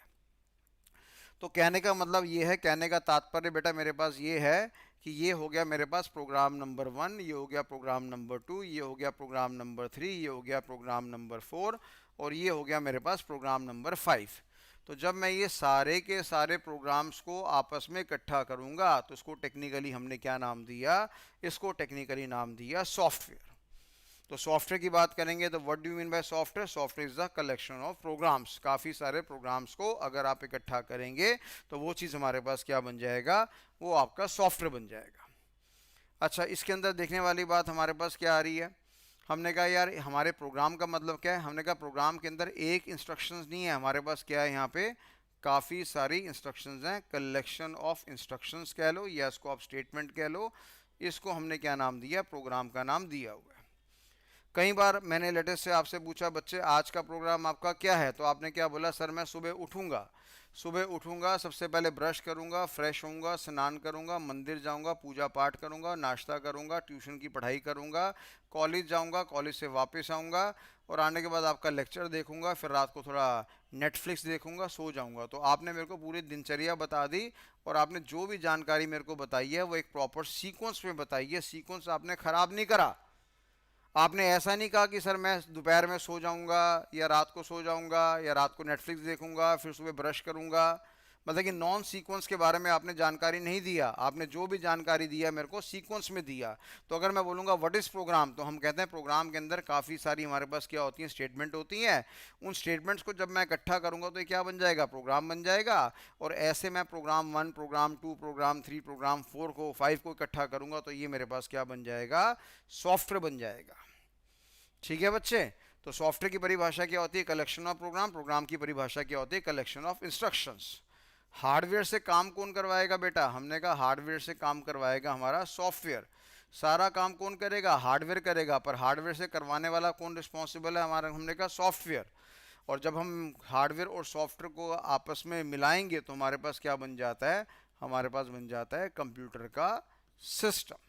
तो कहने का मतलब ये है, कहने का तात्पर्य बेटा मेरे पास ये है कि ये हो गया मेरे पास प्रोग्राम नंबर 1, ये हो गया प्रोग्राम नंबर 2, ये हो गया प्रोग्राम नंबर 3, ये हो गया प्रोग्राम नंबर 4, और ये हो गया मेरे पास प्रोग्राम नंबर 5। तो जब मैं ये सारे के सारे प्रोग्राम्स को आपस में इकट्ठा करूंगा तो इसको टेक्निकली हमने क्या नाम दिया, इसको टेक्निकली नाम दिया सॉफ्टवेयर। तो सॉफ्टवेयर की बात करेंगे तो what do you mean by software, software is the collection of programs. काफ़ी सारे प्रोग्राम्स को अगर आप इकट्ठा करेंगे तो वो चीज़ हमारे पास क्या बन जाएगा, वो आपका सॉफ्टवेयर बन जाएगा। अच्छा, इसके अंदर देखने वाली बात हमारे पास क्या आ रही है। हमने कहा यार हमारे प्रोग्राम का मतलब क्या है। हमने कहा प्रोग्राम के अंदर एक इंस्ट्रक्शंस नहीं है, हमारे पास क्या है यहाँ पे काफ़ी सारी इंस्ट्रक्शंस हैं। कलेक्शन ऑफ इंस्ट्रक्शंस कह लो या इसको आप स्टेटमेंट कह लो, इसको हमने क्या नाम दिया, प्रोग्राम का नाम दिया हुआ है। कई बार मैंने लेटेस्ट से आपसे पूछा, बच्चे आज का प्रोग्राम आपका क्या है, तो आपने क्या बोला, सर मैं सुबह उठूंगा, सबसे पहले ब्रश करूंगा, फ्रेश होऊंगा, स्नान करूंगा, मंदिर जाऊंगा, पूजा पाठ करूंगा, नाश्ता करूंगा, ट्यूशन की पढ़ाई करूंगा, कॉलेज जाऊंगा, कॉलेज से वापस आऊंगा, और आने के बाद आपका लेक्चर देखूंगा, फिर रात को थोड़ा नेटफ्लिक्स देखूंगा, सो जाऊंगा। तो आपने मेरे को पूरी दिनचर्या बता दी, और आपने जो भी जानकारी मेरे को बताई है वो एक प्रॉपर सीक्वेंस में बताई है। सीक्वेंस आपने ख़राब नहीं करा। आपने ऐसा नहीं कहा कि सर मैं दोपहर में सो जाऊंगा या रात को सो जाऊंगा या रात को नेटफ्लिक्स देखूंगा फिर सुबह ब्रश करूंगा। मतलब कि नॉन सीक्वेंस के बारे में आपने जानकारी नहीं दिया, आपने जो भी जानकारी दिया मेरे को सीक्वेंस में दिया। तो अगर मैं बोलूँगा व्हाट इज़ प्रोग्राम, तो हम कहते हैं प्रोग्राम के अंदर काफ़ी सारी हमारे पास क्या होती हैं, स्टेटमेंट होती हैं। उन स्टेटमेंट्स को जब मैं इकट्ठा करूँगा तो ये क्या बन जाएगा, प्रोग्राम बन जाएगा। और ऐसे मैं प्रोग्राम 1, प्रोग्राम 2, प्रोग्राम 3, प्रोग्राम 4 को 5 को इकट्ठा करूँगा तो ये मेरे पास क्या बन जाएगा, सॉफ्टवेयर बन जाएगा। ठीक है बच्चे। तो सॉफ्टवेयर की परिभाषा क्या होती है, कलेक्शन ऑफ प्रोग्राम। प्रोग्राम की परिभाषा क्या होती है, कलेक्शन ऑफ इंस्ट्रक्शंस। हार्डवेयर से काम कौन करवाएगा बेटा, हमने कहा हार्डवेयर से काम करवाएगा हमारा सॉफ्टवेयर। सारा काम कौन करेगा, हार्डवेयर करेगा, पर हार्डवेयर से करवाने वाला कौन रिस्पॉन्सिबल है हमारा, हमने कहा सॉफ्टवेयर। और जब हम हार्डवेयर और सॉफ्टवेयर को आपस में मिलाएंगे तो हमारे पास क्या बन जाता है, हमारे पास बन जाता है कंप्यूटर का सिस्टम।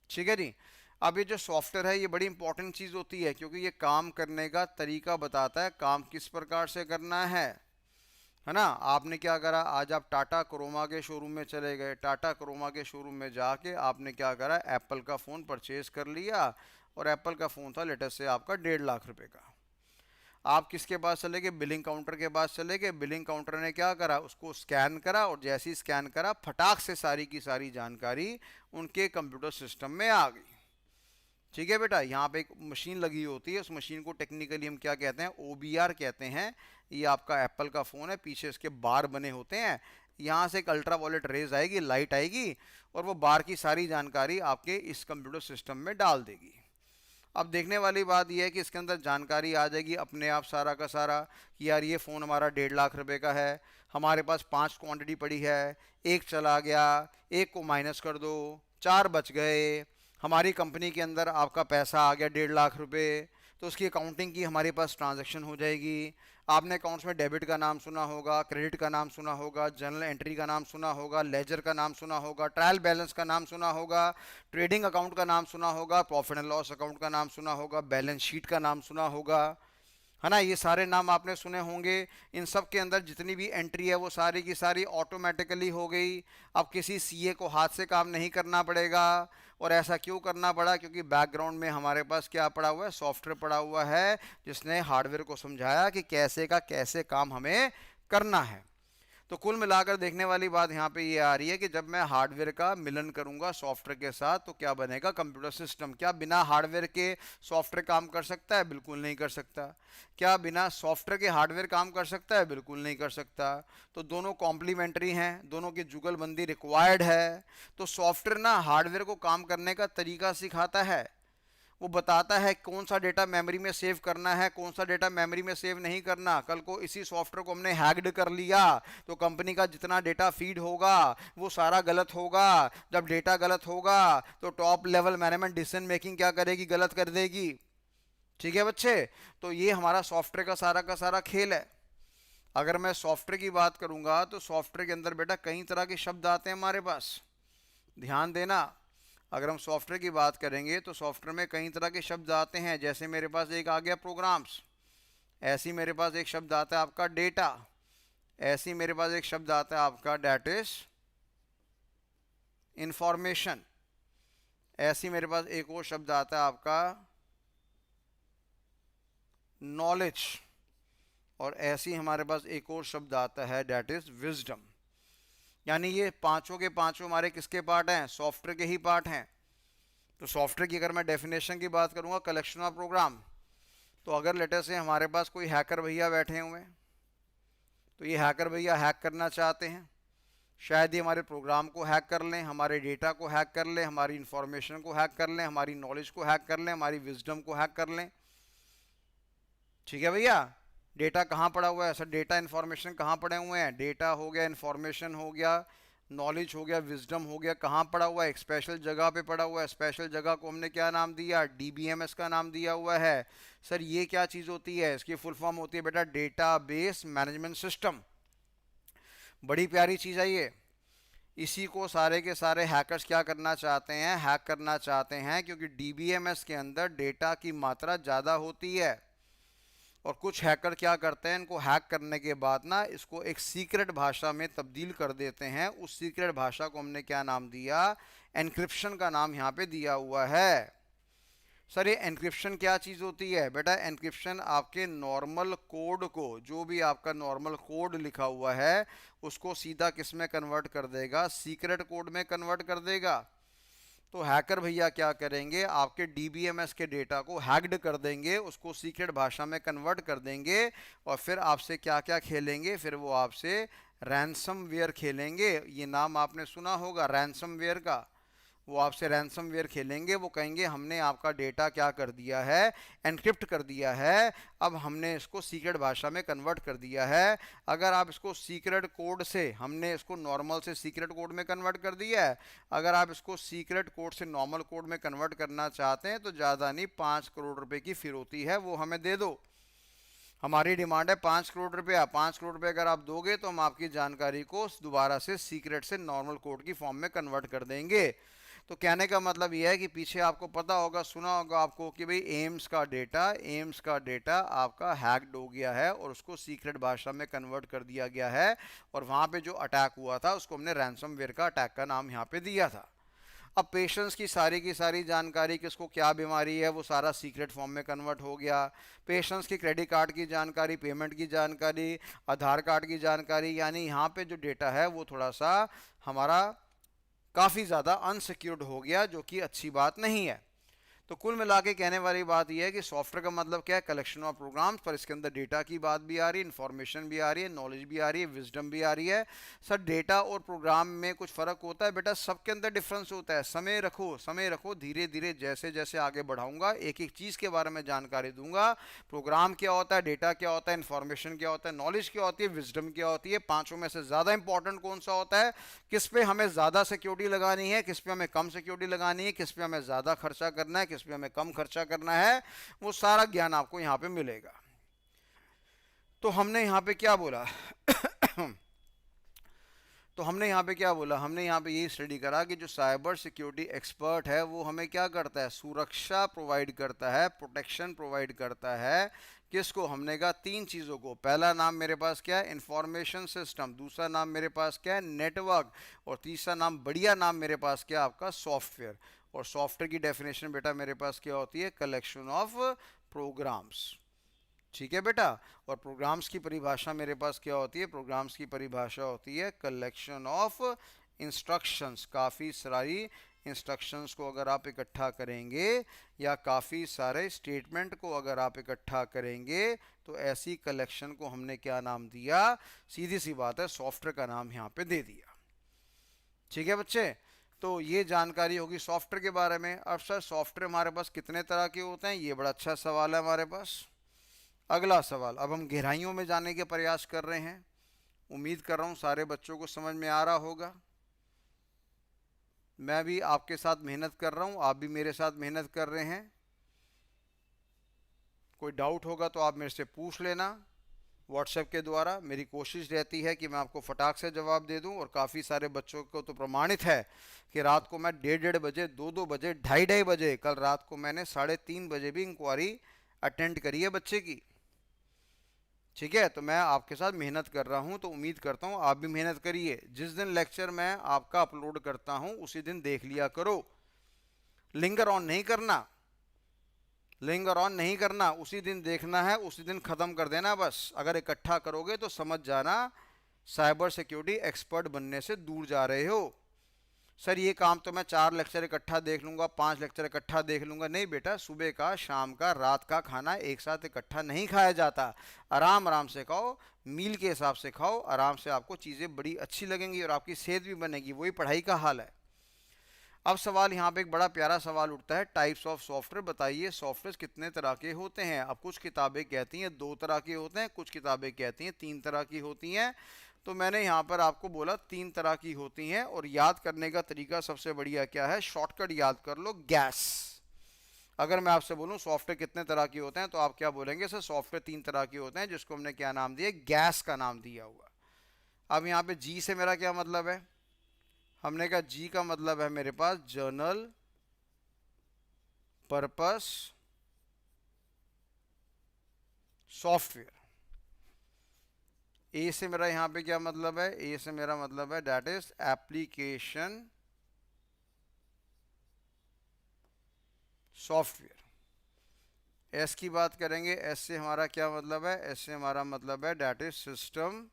ठीक है जी। अब ये जो सॉफ्टवेयर है ये बड़ी इंपॉर्टेंट चीज़ होती है, क्योंकि ये काम करने का तरीका बताता है, काम किस प्रकार से करना है ना। आपने क्या करा, आज आप टाटा क्रोमा के शोरूम में चले गए, टाटा क्रोमा के शोरूम में जाके आपने क्या करा, एप्पल का फ़ोन परचेज कर लिया। और एप्पल का फ़ोन था लेटेस्ट से आपका 1.5 लाख रुपए का। आप किसके पास चले गए, बिलिंग काउंटर के पास चले गए। बिलिंग काउंटर ने क्या करा, उसको स्कैन करा, और जैसे ही स्कैन करा फटाक से सारी की सारी जानकारी उनके कंप्यूटर सिस्टम में आ गई। ठीक है बेटा। यहाँ पे एक मशीन लगी होती है, उस मशीन को टेक्निकली हम क्या कहते हैं, OBR कहते हैं। ये आपका एप्पल का फ़ोन है, पीछे इसके बार बने होते हैं। यहाँ से एक अल्ट्रा वायलेट रेज आएगी, लाइट आएगी, और वो बार की सारी जानकारी आपके इस कंप्यूटर सिस्टम में डाल देगी। अब देखने वाली बात यह है कि इसके अंदर जानकारी आ जाएगी अपने आप सारा का सारा, कि यार ये फ़ोन हमारा 1.5 लाख रुपए का है, हमारे पास 5 क्वांटिटी पड़ी है, एक चला गया, एक को माइनस कर दो, 4 बच गए, हमारी कंपनी के अंदर आपका पैसा आ गया 1.5 लाख रुपए। तो उसकी अकाउंटिंग की हमारे पास ट्रांजैक्शन हो जाएगी। आपने अकाउंट्स में डेबिट का नाम सुना होगा, क्रेडिट का नाम सुना होगा, जर्नल एंट्री का नाम सुना होगा, लेजर का नाम सुना होगा, ट्रायल बैलेंस का नाम सुना होगा, ट्रेडिंग अकाउंट का नाम सुना होगा, प्रॉफिट एंड लॉस अकाउंट का नाम सुना होगा, बैलेंस शीट का नाम सुना होगा, है ना। ये सारे नाम आपने सुने होंगे। इन सब के अंदर जितनी भी एंट्री है वो सारी की सारी ऑटोमेटिकली हो गई। अब किसी सीए को हाथ से काम नहीं करना पड़ेगा। और ऐसा क्यों करना पड़ा, क्योंकि बैकग्राउंड में हमारे पास क्या पड़ा हुआ है, सॉफ्टवेयर पड़ा हुआ है, जिसने हार्डवेयर को समझाया कि कैसे का कैसे काम हमें करना है। तो कुल मिलाकर देखने वाली बात यहाँ पे ये आ रही है कि जब मैं हार्डवेयर का मिलन करूंगा सॉफ्टवेयर के साथ तो क्या बनेगा, कंप्यूटर सिस्टम। क्या बिना हार्डवेयर के सॉफ्टवेयर काम कर सकता है, बिल्कुल नहीं कर सकता। क्या बिना सॉफ्टवेयर के हार्डवेयर काम कर सकता है, बिल्कुल नहीं कर सकता। तो दोनों कॉम्प्लीमेंट्री हैं, दोनों की जुगलबंदी रिक्वायर्ड है। तो सॉफ्टवेयर ना हार्डवेयर को काम करने का तरीका सिखाता है, वो बताता है कौन सा डेटा मेमोरी में सेव करना है, कौन सा डेटा मेमोरी में सेव नहीं करना। कल को इसी सॉफ्टवेयर को हमने हैक्ड कर लिया तो कंपनी का जितना डेटा फीड होगा वो सारा गलत होगा। जब डेटा गलत होगा तो top level management decision making क्या करेगी, गलत कर देगी। ठीक है बच्चे। तो ये हमारा सॉफ्टवेयर का सारा खेल है। अगर मैं सॉफ्टवेयर की बात करूंगा तो सॉफ्टवेयर के अंदर बेटा कई तरह के शब्द आते हैं हमारे पास, ध्यान देना। अगर हम सॉफ्टवेयर की बात करेंगे तो सॉफ्टवेयर में कई तरह के शब्द आते हैं। जैसे मेरे पास एक आ गया प्रोग्राम्स, ऐसी मेरे पास एक शब्द आता है आपका डेटा, ऐसी मेरे पास एक शब्द आता है आपका डेट इज इंफॉर्मेशन, ऐसी मेरे पास एक और शब्द आता है आपका नॉलेज, और ऐसी हमारे पास एक और शब्द आता है डेट इज विजडम। यानी ये पांचों के पांचों हमारे किसके पार्ट हैं, सॉफ्टवेयर के ही पार्ट हैं। तो सॉफ्टवेयर की अगर मैं डेफिनेशन की बात करूंगा, कलेक्शन ऑफ प्रोग्राम। तो अगर लेटर से हमारे पास कोई हैकर भैया बैठे हुए हैं, तो ये हैकर भैया हैक करना चाहते हैं, शायद ये हमारे प्रोग्राम को हैक कर लें, हमारे डेटा को हैक कर लें, हमारी इंफॉर्मेशन को हैक कर लें, हमारी नॉलेज को हैक कर लें, हमारी विजडम को हैक कर लें। ठीक है भैया। डेटा कहाँ पड़ा हुआ है सर, डेटा इन्फॉर्मेशन कहाँ पड़े हुए हैं, डेटा हो गया, इन्फॉर्मेशन हो गया, नॉलेज हो गया, विजडम हो गया, कहाँ पड़ा हुआ है, एक स्पेशल जगह पे पड़ा हुआ है। स्पेशल जगह को हमने क्या नाम दिया, DBMS का नाम दिया हुआ है। सर ये क्या चीज़ होती है, इसकी फुल फॉर्म होती है बेटा डेटाबेस मैनेजमेंट सिस्टम। बड़ी प्यारी चीज़ है ये। इसी को सारे के सारे हैकर्स क्या करना चाहते हैं, हैक करना चाहते हैं, क्योंकि DBMS के अंदर डेटा की मात्रा ज़्यादा होती है। और कुछ हैकर क्या करते हैं, इनको हैक करने के बाद ना इसको एक सीक्रेट भाषा में तब्दील कर देते हैं। उस सीक्रेट भाषा को हमने क्या नाम दिया, एनक्रिप्शन का नाम यहाँ पे दिया हुआ है। सर ये एन्क्रिप्शन क्या चीज़ होती है बेटा? एन्क्रिप्शन आपके नॉर्मल कोड को, जो भी आपका नॉर्मल कोड लिखा हुआ है उसको सीधा किस में कन्वर्ट कर देगा? सीक्रेट कोड में कन्वर्ट कर देगा। तो हैकर भैया क्या करेंगे? आपके डीबीएमएस के डेटा को हैक्ड कर देंगे, उसको सीक्रेट भाषा में कन्वर्ट कर देंगे और फिर आपसे क्या क्या खेलेंगे? फिर वो आपसे रैंसमवेयर खेलेंगे। ये नाम आपने सुना होगा रैंसमवेयर का। वो आपसे रैंसमवेयर खेलेंगे, वो कहेंगे हमने आपका डेटा क्या कर दिया है? एनक्रिप्ट कर दिया है, अब हमने इसको सीक्रेट भाषा में कन्वर्ट कर दिया है। अगर आप इसको सीक्रेट कोड से, हमने इसको नॉर्मल से सीक्रेट कोड में कन्वर्ट कर दिया है, अगर आप इसको सीक्रेट कोड से नॉर्मल कोड में कन्वर्ट करना चाहते हैं तो ज़्यादा नहीं, 5 करोड़ रुपए की फिरौती है, वो हमें दे दो। हमारी डिमांड है 5 करोड़ रुपया। 5 करोड़ रुपये अगर आप दोगे तो हम आपकी जानकारी को दोबारा से सीक्रेट से नॉर्मल कोड की फॉर्म में कन्वर्ट कर देंगे। तो कहने का मतलब यह है कि पीछे आपको पता होगा, सुना होगा आपको कि भाई एम्स का डेटा आपका हैक्ड हो गया है और उसको सीक्रेट भाषा में कन्वर्ट कर दिया गया है, और वहाँ पे जो अटैक हुआ था उसको हमने रैंसमवेयर का अटैक का नाम यहाँ पे दिया था। अब पेशेंट्स की सारी जानकारी, किसको क्या बीमारी है, वो सारा सीक्रेट फॉर्म में कन्वर्ट हो गया। पेशेंट्स की क्रेडिट कार्ड की जानकारी, पेमेंट की जानकारी, आधार कार्ड की जानकारी, यानी यहाँ पे जो डेटा है वो थोड़ा सा हमारा काफ़ी ज़्यादा अनसिक्योर्ड हो गया, जो कि अच्छी बात नहीं है। तो कुल मिला के कहने वाली बात यह है कि सॉफ्टवेयर का मतलब क्या है? कलेक्शन ऑफ प्रोग्राम्स, पर इसके अंदर डेटा की बात भी आ रही है, इन्फॉर्मेशन भी आ रही है, नॉलेज भी आ रही है, विजडम भी आ रही है। सर डेटा और प्रोग्राम में कुछ फ़र्क होता है बेटा? सबके अंदर डिफरेंस होता है। समय रखो, धीरे धीरे जैसे जैसे आगे बढ़ाऊंगा एक एक चीज़ के बारे में जानकारी दूंगा। प्रोग्राम क्या होता है, डेटा क्या होता है, इन्फॉर्मेशन क्या होता है, नॉलेज क्या होती है, विजडम क्या होती है, पाँचों में से ज़्यादा इंपॉर्टेंट कौन सा होता है, किस पे हमें ज़्यादा सिक्योरिटी लगानी है, किस पे हमें कम सिक्योरिटी लगानी है, किस पे हमें ज़्यादा खर्चा करना है, किस पे हमें कम खर्चा करना है, वो सारा ज्ञान आपको यहाँ पे मिलेगा। तो हमने यहाँ पे क्या बोला? हमने यहाँ पे ये स्टडी करा कि जो साइबर सिक्योरिटी एक्सपर्ट है वो हमें क्या करता है? सुरक्षा प्रोवाइड करता है, प्रोटेक्शन प्रोवाइड करता है। किसको? हमने कहा 3 चीज़ों को। पहला नाम मेरे पास क्या है? Information system. दूसरा नाम मेरे पास क्या है? नेटवर्क। और तीसरा नाम, बढ़िया नाम मेरे पास क्या है? आपका सॉफ्टवेयर। और सॉफ्टवेयर की डेफिनेशन बेटा मेरे पास क्या होती है? Collection of programs. ठीक है बेटा। और प्रोग्राम्स की परिभाषा मेरे पास क्या होती है? प्रोग्राम्स की परिभाषा होती है कलेक्शन ऑफ इंस्ट्रक्शंस। काफ़ी सारी इंस्ट्रक्शंस को अगर आप इकट्ठा करेंगे, या काफ़ी सारे स्टेटमेंट को अगर आप इकट्ठा करेंगे, तो ऐसी कलेक्शन को हमने क्या नाम दिया? सीधी सी बात है, सॉफ्टवेयर का नाम यहाँ पे दे दिया। ठीक है बच्चे। तो ये जानकारी होगी सॉफ्टवेयर के बारे में। अब सर सॉफ्टवेयर हमारे पास कितने तरह के होते हैं? ये बड़ा अच्छा सवाल है हमारे पास। अगला सवाल, अब हम गहराइयों में जाने के प्रयास कर रहे हैं। उम्मीद कर रहा हूँ सारे बच्चों को समझ में आ रहा होगा। मैं भी आपके साथ मेहनत कर रहा हूँ, आप भी मेरे साथ मेहनत कर रहे हैं। कोई डाउट होगा तो आप मेरे से पूछ लेना व्हाट्सएप के द्वारा। मेरी कोशिश रहती है कि मैं आपको फटाक से जवाब दे दूं, और काफ़ी सारे बच्चों को तो प्रमाणित है कि रात को मैं 1:30 बजे, 2-2 बजे, 2:30 बजे, कल रात को मैंने 3:30 बजे भी इंक्वायरी अटेंड करी है बच्चे की। ठीक है, तो मैं आपके साथ मेहनत कर रहा हूं, तो उम्मीद करता हूं आप भी मेहनत करिए। जिस दिन लेक्चर मैं आपका अपलोड करता हूं उसी दिन देख लिया करो। लिंगर ऑन नहीं करना, उसी दिन देखना है, उसी दिन ख़त्म कर देना बस। अगर इकट्ठा करोगे तो समझ जाना साइबर सिक्योरिटी एक्सपर्ट बनने से दूर जा रहे हो। सर ये काम तो मैं 4 लेक्चर इकट्ठा देख लूँगा, 5 लेक्चर इकट्ठा देख लूँगा। नहीं बेटा, सुबह का, शाम का, रात का खाना एक साथ इकट्ठा नहीं खाया जाता। आराम आराम से खाओ, मील के हिसाब से खाओ, आराम से आपको चीज़ें बड़ी अच्छी लगेंगी और आपकी सेहत भी बनेगी। वही पढ़ाई का हाल है। अब सवाल यहाँ पे एक बड़ा प्यारा सवाल उठता है, टाइप्स ऑफ सॉफ्टवेयर बताइए, सॉफ्टवेयर कितने तरह के होते हैं? अब कुछ किताबें कहती हैं 2 तरह के होते हैं, कुछ किताबें कहती हैं 3 तरह की होती हैं। तो मैंने यहाँ पर आपको बोला 3 तरह की होती हैं। और याद करने का तरीका सबसे बढ़िया क्या है? शॉर्टकट याद कर लो, गैस। अगर मैं आपसे बोलूँ सॉफ्टवेयर कितने तरह के होते हैं, तो आप क्या बोलेंगे? सर सॉफ्टवेयर 3 तरह के होते हैं, जिसको हमने क्या नाम दिया? गैस का नाम दिया हुआ। अब यहाँ पे जी से मेरा क्या मतलब है? हमने कहा जी का मतलब है मेरे पास जर्नल पर्पस सॉफ्टवेयर। ए से मेरा यहाँ पे क्या मतलब है? ए से मेरा मतलब है that is application software. S की बात करेंगे, एस से हमारा क्या मतलब है? एस से हमारा मतलब है that is system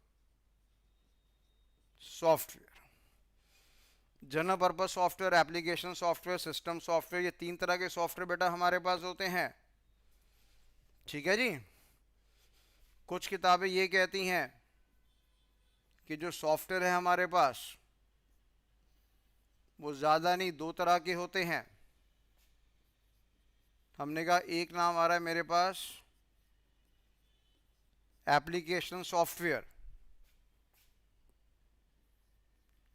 software. General purpose software, application software, system software, ये तीन तरह के सॉफ्टवेयर बेटा हमारे पास होते हैं। ठीक है जी। कुछ किताबें ये कहती हैं कि जो सॉफ्टवेयर है हमारे पास वो ज़्यादा नहीं दो तरह के होते हैं। हमने कहा एक नाम आ रहा है मेरे पास एप्लीकेशन सॉफ्टवेयर,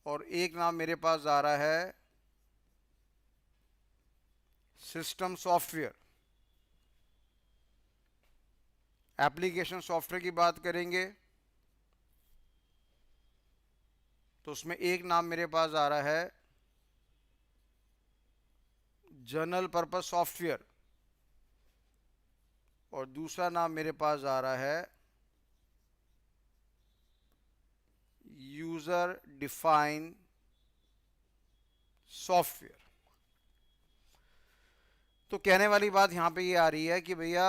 और एक नाम मेरे पास आ रहा है सिस्टम सॉफ्टवेयर। एप्लीकेशन सॉफ्टवेयर की बात करेंगे तो उसमें एक नाम मेरे पास आ रहा है जनरल पर्पस सॉफ्टवेयर, और दूसरा नाम मेरे पास आ रहा है यूजर डिफाइन सॉफ्टवेयर। तो कहने वाली बात यहां पे ये आ रही है कि भैया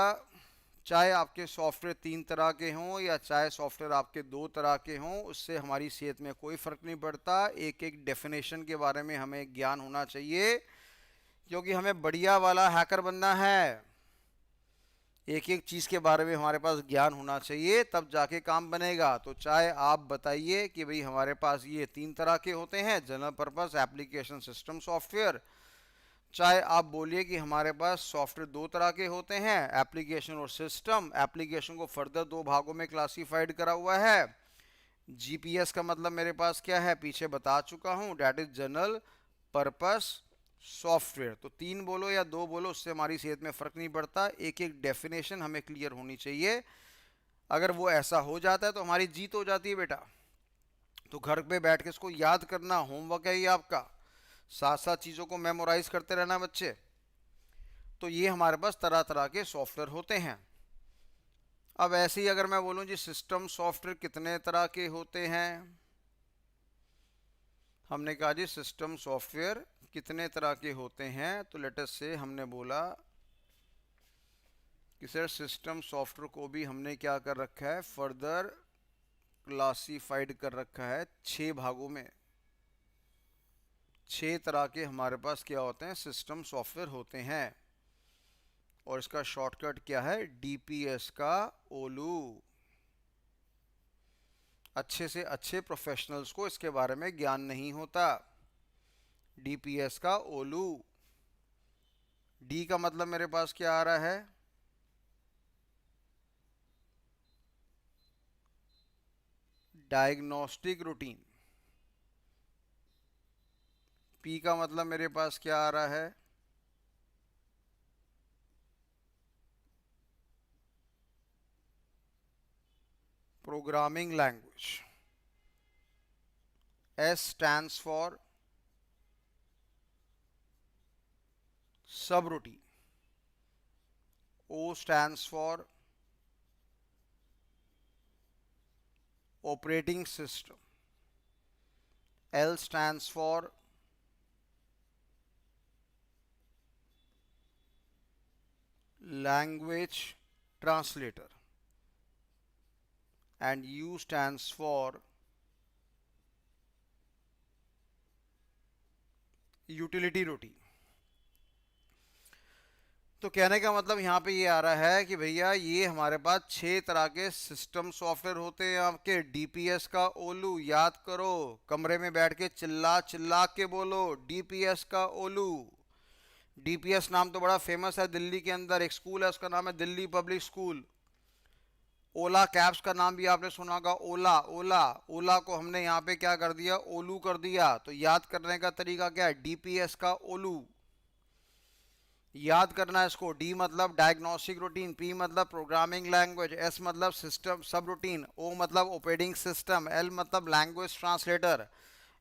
चाहे आपके सॉफ्टवेयर तीन तरह के हों या चाहे सॉफ्टवेयर आपके दो तरह के हों, उससे हमारी सेहत में कोई फ़र्क नहीं पड़ता। एक एक डेफिनेशन के बारे में हमें ज्ञान होना चाहिए, क्योंकि हमें बढ़िया वाला हैकर बनना है। एक एक चीज़ के बारे में हमारे पास ज्ञान होना चाहिए, तब जाके काम बनेगा। तो चाहे आप बताइए कि भाई हमारे पास ये तीन तरह के होते हैं, general purpose, application, system software, चाहे आप बोलिए कि हमारे पास सॉफ्टवेयर दो तरह के होते हैं, एप्लीकेशन और सिस्टम। एप्लीकेशन को फर्दर दो भागों में क्लासिफाइड करा हुआ है। जीपीएस का मतलब मेरे पास क्या है, पीछे बता चुका हूं, that is general purpose software. तो तीन बोलो या दो बोलो, उससे हमारी सेहत में फ़र्क नहीं पड़ता। एक एक डेफिनेशन हमें क्लियर होनी चाहिए। अगर वो ऐसा हो जाता है तो हमारी जीत हो जाती है बेटा। तो घर पे बैठ के इसको याद करना होमवर्क है ये आपका, साथ साथ चीज़ों को मेमोराइज करते रहना बच्चे। तो ये हमारे पास तरह तरह के सॉफ्टवेयर होते हैं। अब ऐसे ही अगर मैं बोलूं जी सिस्टम सॉफ्टवेयर कितने तरह के होते हैं, हमने कहा जी सिस्टम सॉफ्टवेयर कितने तरह के होते हैं, तो लेट अस से हमने बोला कि सर सिस्टम सॉफ्टवेयर को भी हमने क्या कर रखा है, फर्दर क्लासिफाइड कर रखा है 6 भागों में। 6 तरह के हमारे पास क्या होते हैं, सिस्टम सॉफ्टवेयर होते हैं, और इसका शॉर्टकट क्या है, डीपीएस का ओलू। अच्छे से अच्छे प्रोफेशनल्स को इसके बारे में ज्ञान नहीं होता। डीपीएस का ओलू। डी का मतलब मेरे पास क्या आ रहा है, डायग्नोस्टिक रूटीन। पी का मतलब मेरे पास क्या आ रहा है, programming language. S stands for subroutine. O stands for operating system. L stands for language translator, and U stands for utility routine. तो कहने का मतलब यहाँ पे ये आ रहा है कि भैया ये हमारे पास 6 तरह के सिस्टम सॉफ्टवेयर होते हैं आपके। डीपीएस का ओलू याद करो, कमरे में बैठ के चिल्ला चिल्ला के बोलो, डीपीएस का ओलू। डीपीएस नाम तो बड़ा फेमस है, दिल्ली के अंदर एक स्कूल है उसका नाम है दिल्ली पब्लिक स्कूल। ओला कैब्स का नाम भी आपने सुना होगा, ओला। ओला ओला को हमने यहाँ पे क्या कर दिया, ओलू कर दिया। तो याद करने का तरीका क्या है, डीपीएस का ओलू याद करना है इसको। डी मतलब डायग्नोस्टिक रूटीन, पी मतलब प्रोग्रामिंग लैंग्वेज, एस मतलब सिस्टम सब रूटीन, ओ मतलब ऑपरेटिंग सिस्टम, एल मतलब लैंग्वेज ट्रांसलेटर,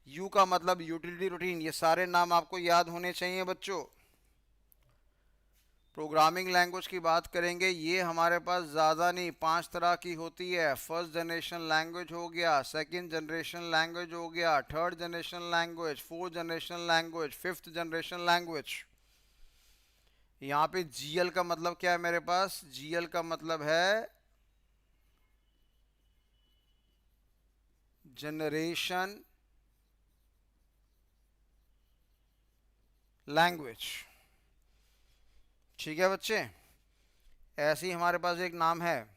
यू का मतलब यूटिलिटी रूटीन। ये सारे नाम आपको याद होने चाहिए बच्चों। प्रोग्रामिंग लैंग्वेज की बात करेंगे, ये हमारे पास ज़्यादा नहीं 5 तरह की होती है। फर्स्ट जनरेशन लैंग्वेज हो गया, सेकंड जनरेशन लैंग्वेज हो गया, third generation language, fourth generation language, fifth generation language. यहाँ पे जीएल का मतलब क्या है मेरे पास? जीएल का मतलब है जनरेशन लैंग्वेज। ठीक है बच्चे, ऐसे ही हमारे पास एक नाम है।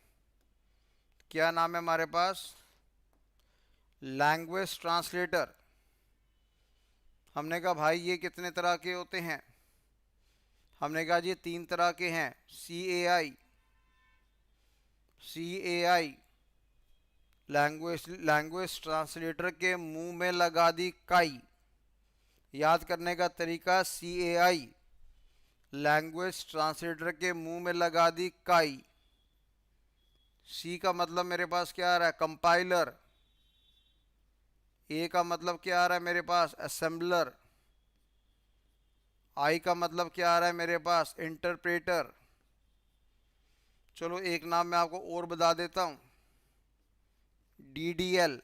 क्या नाम है हमारे पास? Language translator. हमने कहा भाई ये कितने तरह के होते हैं? हमने कहा जी 3 तरह के हैं। सी ए आई लैंग्वेज ट्रांसलेटर के मुंह में लगा दी काई। याद करने का तरीका, CAI लैंग्वेज ट्रांसलेटर के मुंह में लगा दी काई। सी का मतलब मेरे पास क्या आ रहा है? कंपाइलर। ए का मतलब क्या आ रहा है मेरे पास? असेंबलर। आई का मतलब क्या आ रहा है मेरे पास? इंटरप्रेटर। चलो एक नाम मैं आपको और बता देता हूं, DDL,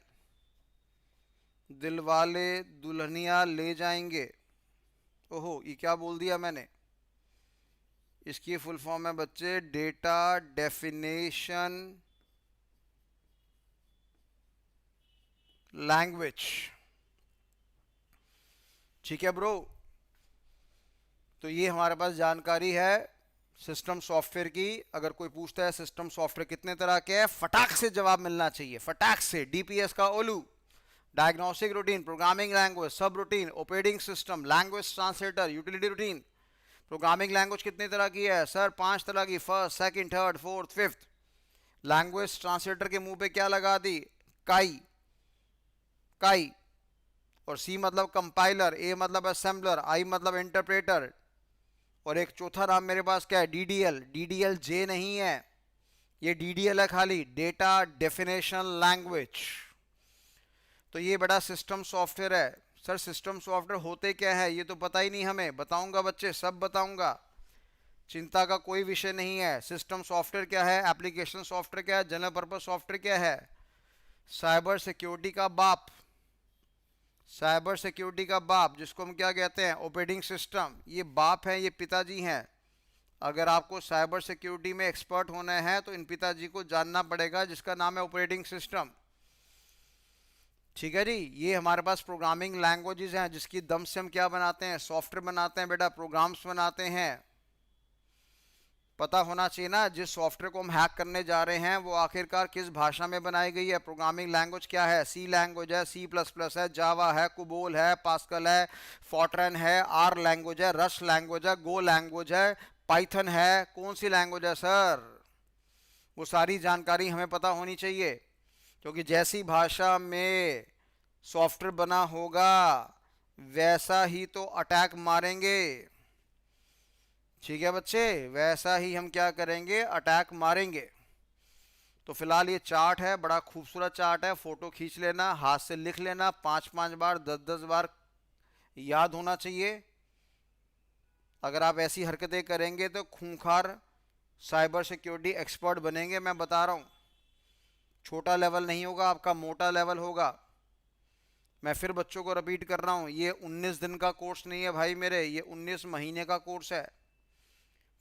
दिलवाले दुल्हनिया ले जाएंगे। ओहो, ये क्या बोल दिया मैंने? इसकी फुल फॉर्म है बच्चे डेटा डेफिनेशन लैंग्वेज। ठीक है ब्रो, तो ये हमारे पास जानकारी है सिस्टम सॉफ्टवेयर की। अगर कोई पूछता है सिस्टम सॉफ्टवेयर कितने तरह के हैं, फटाक से जवाब मिलना चाहिए, फटाक से। DPS का ओलू, डायग्नोस्टिक रूटीन, प्रोग्रामिंग लैंग्वेज, सब routine, operating system, language translator, utility routine. Programming language कितने तरह की है सर? 5 तरह की, first, second, third, fourth, fifth. Language translator के मुंह पे क्या लगा दी? काई। काई। और सी मतलब कंपाइलर, ए मतलब असेंबलर, आई मतलब इंटरप्रेटर। और एक चौथा नाम मेरे पास क्या है? DDL। DDL जे नहीं है, ये DDL है खाली, डेटा डेफिनेशन लैंग्वेज। तो ये बड़ा सिस्टम सॉफ्टवेयर है। सर सिस्टम सॉफ्टवेयर होते क्या है ये तो पता ही नहीं हमें। बताऊंगा बच्चे, सब बताऊंगा, चिंता का कोई विषय नहीं है। सिस्टम सॉफ्टवेयर क्या है, एप्लीकेशन सॉफ्टवेयर क्या है, जनरल पर्पज सॉफ्टवेयर क्या है? साइबर सिक्योरिटी का बाप, साइबर सिक्योरिटी का बाप, जिसको हम क्या कहते हैं? Operating system. ये बाप है, ये पिताजी हैं। अगर आपको साइबर सिक्योरिटी में एक्सपर्ट होना है तो इन पिताजी को जानना पड़ेगा, जिसका नाम है ऑपरेटिंग सिस्टम। ठीक है जी, ये हमारे पास प्रोग्रामिंग लैंग्वेजेस हैं, जिसकी दम से हम क्या बनाते हैं? सॉफ्टवेयर बनाते हैं बेटा, प्रोग्राम्स बनाते हैं। पता होना चाहिए ना, जिस सॉफ्टवेयर को हम हैक करने जा रहे हैं वो आखिरकार किस भाषा में बनाई गई है। प्रोग्रामिंग लैंग्वेज क्या है? सी लैंग्वेज है, C++ है, जावा है, कुबोल है, पास्कल है, फॉर्ट्रन है, आर लैंग्वेज है, रश लैंग्वेज है, गो लैंग्वेज है, पाइथन है। कौन सी लैंग्वेज है सर? वो सारी जानकारी हमें पता होनी चाहिए, क्योंकि जैसी भाषा में सॉफ्टवेयर बना होगा वैसा ही तो अटैक मारेंगे। ठीक है बच्चे, वैसा ही हम क्या करेंगे? अटैक मारेंगे। तो फिलहाल ये चार्ट है, बड़ा खूबसूरत चार्ट है, फोटो खींच लेना, हाथ से लिख लेना, 5-5 बार, 10-10 बार याद होना चाहिए। अगर आप ऐसी हरकतें करेंगे तो खूंखार साइबर सिक्योरिटी एक्सपर्ट बनेंगे, मैं बता रहा हूँ। छोटा लेवल नहीं होगा आपका, मोटा लेवल होगा। मैं फिर बच्चों को रिपीट कर रहा हूँ, ये 19 दिन का कोर्स नहीं है भाई मेरे, ये 19 महीने का कोर्स है।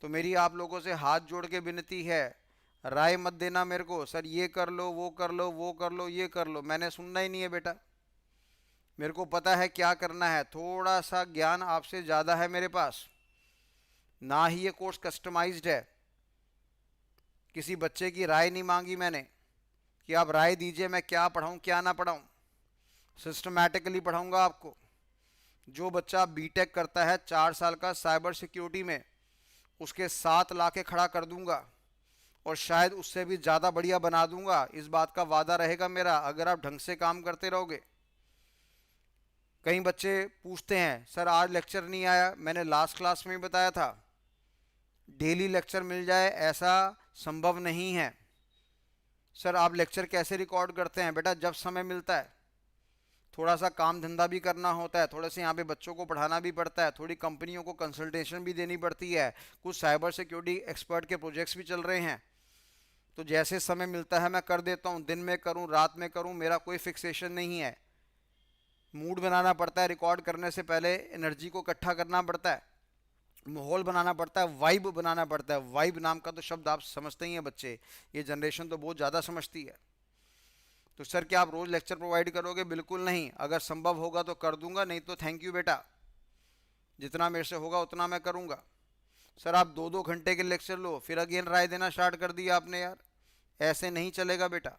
तो मेरी आप लोगों से हाथ जोड़ के विनती है, राय मत देना मेरे को, सर ये कर लो, वो कर लो, वो कर लो, ये कर लो। मैंने सुनना ही नहीं है बेटा, मेरे को पता है क्या करना है। थोड़ा सा ज्ञान आपसे ज़्यादा है मेरे पास। ना ही ये कोर्स कस्टमाइज्ड है, किसी बच्चे की राय नहीं मांगी मैंने कि आप राय दीजिए मैं क्या पढ़ाऊँ क्या ना पढ़ाऊँ। सिस्टमैटिकली पढ़ाऊँगा आपको। जो बच्चा बीटेक करता है 4 साल का साइबर सिक्योरिटी में, उसके 7 ला के खड़ा कर दूंगा, और शायद उससे भी ज़्यादा बढ़िया बना दूंगा। इस बात का वादा रहेगा मेरा, अगर आप ढंग से काम करते रहोगे। कई बच्चे पूछते हैं सर आज लेक्चर नहीं आया, मैंने लास्ट क्लास में ही बताया था डेली लेक्चर मिल जाए ऐसा संभव नहीं है। सर आप लेक्चर कैसे रिकॉर्ड करते हैं? बेटा जब समय मिलता है, थोड़ा सा काम धंधा भी करना होता है, थोड़े से यहाँ पे बच्चों को पढ़ाना भी पड़ता है, थोड़ी कंपनियों को कंसल्टेशन भी देनी पड़ती है, कुछ साइबर सिक्योरिटी एक्सपर्ट के प्रोजेक्ट्स भी चल रहे हैं। तो जैसे समय मिलता है मैं कर देता हूँ, दिन में करूँ रात में करूँ, मेरा कोई फिक्सेशन नहीं है। मूड बनाना पड़ता है, रिकॉर्ड करने से पहले एनर्जी को इकट्ठा करना पड़ता है। माहौल बनाना पड़ता है, वाइब बनाना पड़ता है। वाइब नाम का तो शब्द आप समझते ही हैं बच्चे, ये जनरेशन तो बहुत ज़्यादा समझती है। तो सर क्या आप रोज़ लेक्चर प्रोवाइड करोगे? बिल्कुल नहीं, अगर संभव होगा तो कर दूंगा, नहीं तो थैंक यू बेटा, जितना मेरे से होगा उतना मैं करूंगा। सर आप 2-2 घंटे के लेक्चर लो, फिर अगेन राय देना स्टार्ट कर दिया आपने यार, ऐसे नहीं चलेगा बेटा।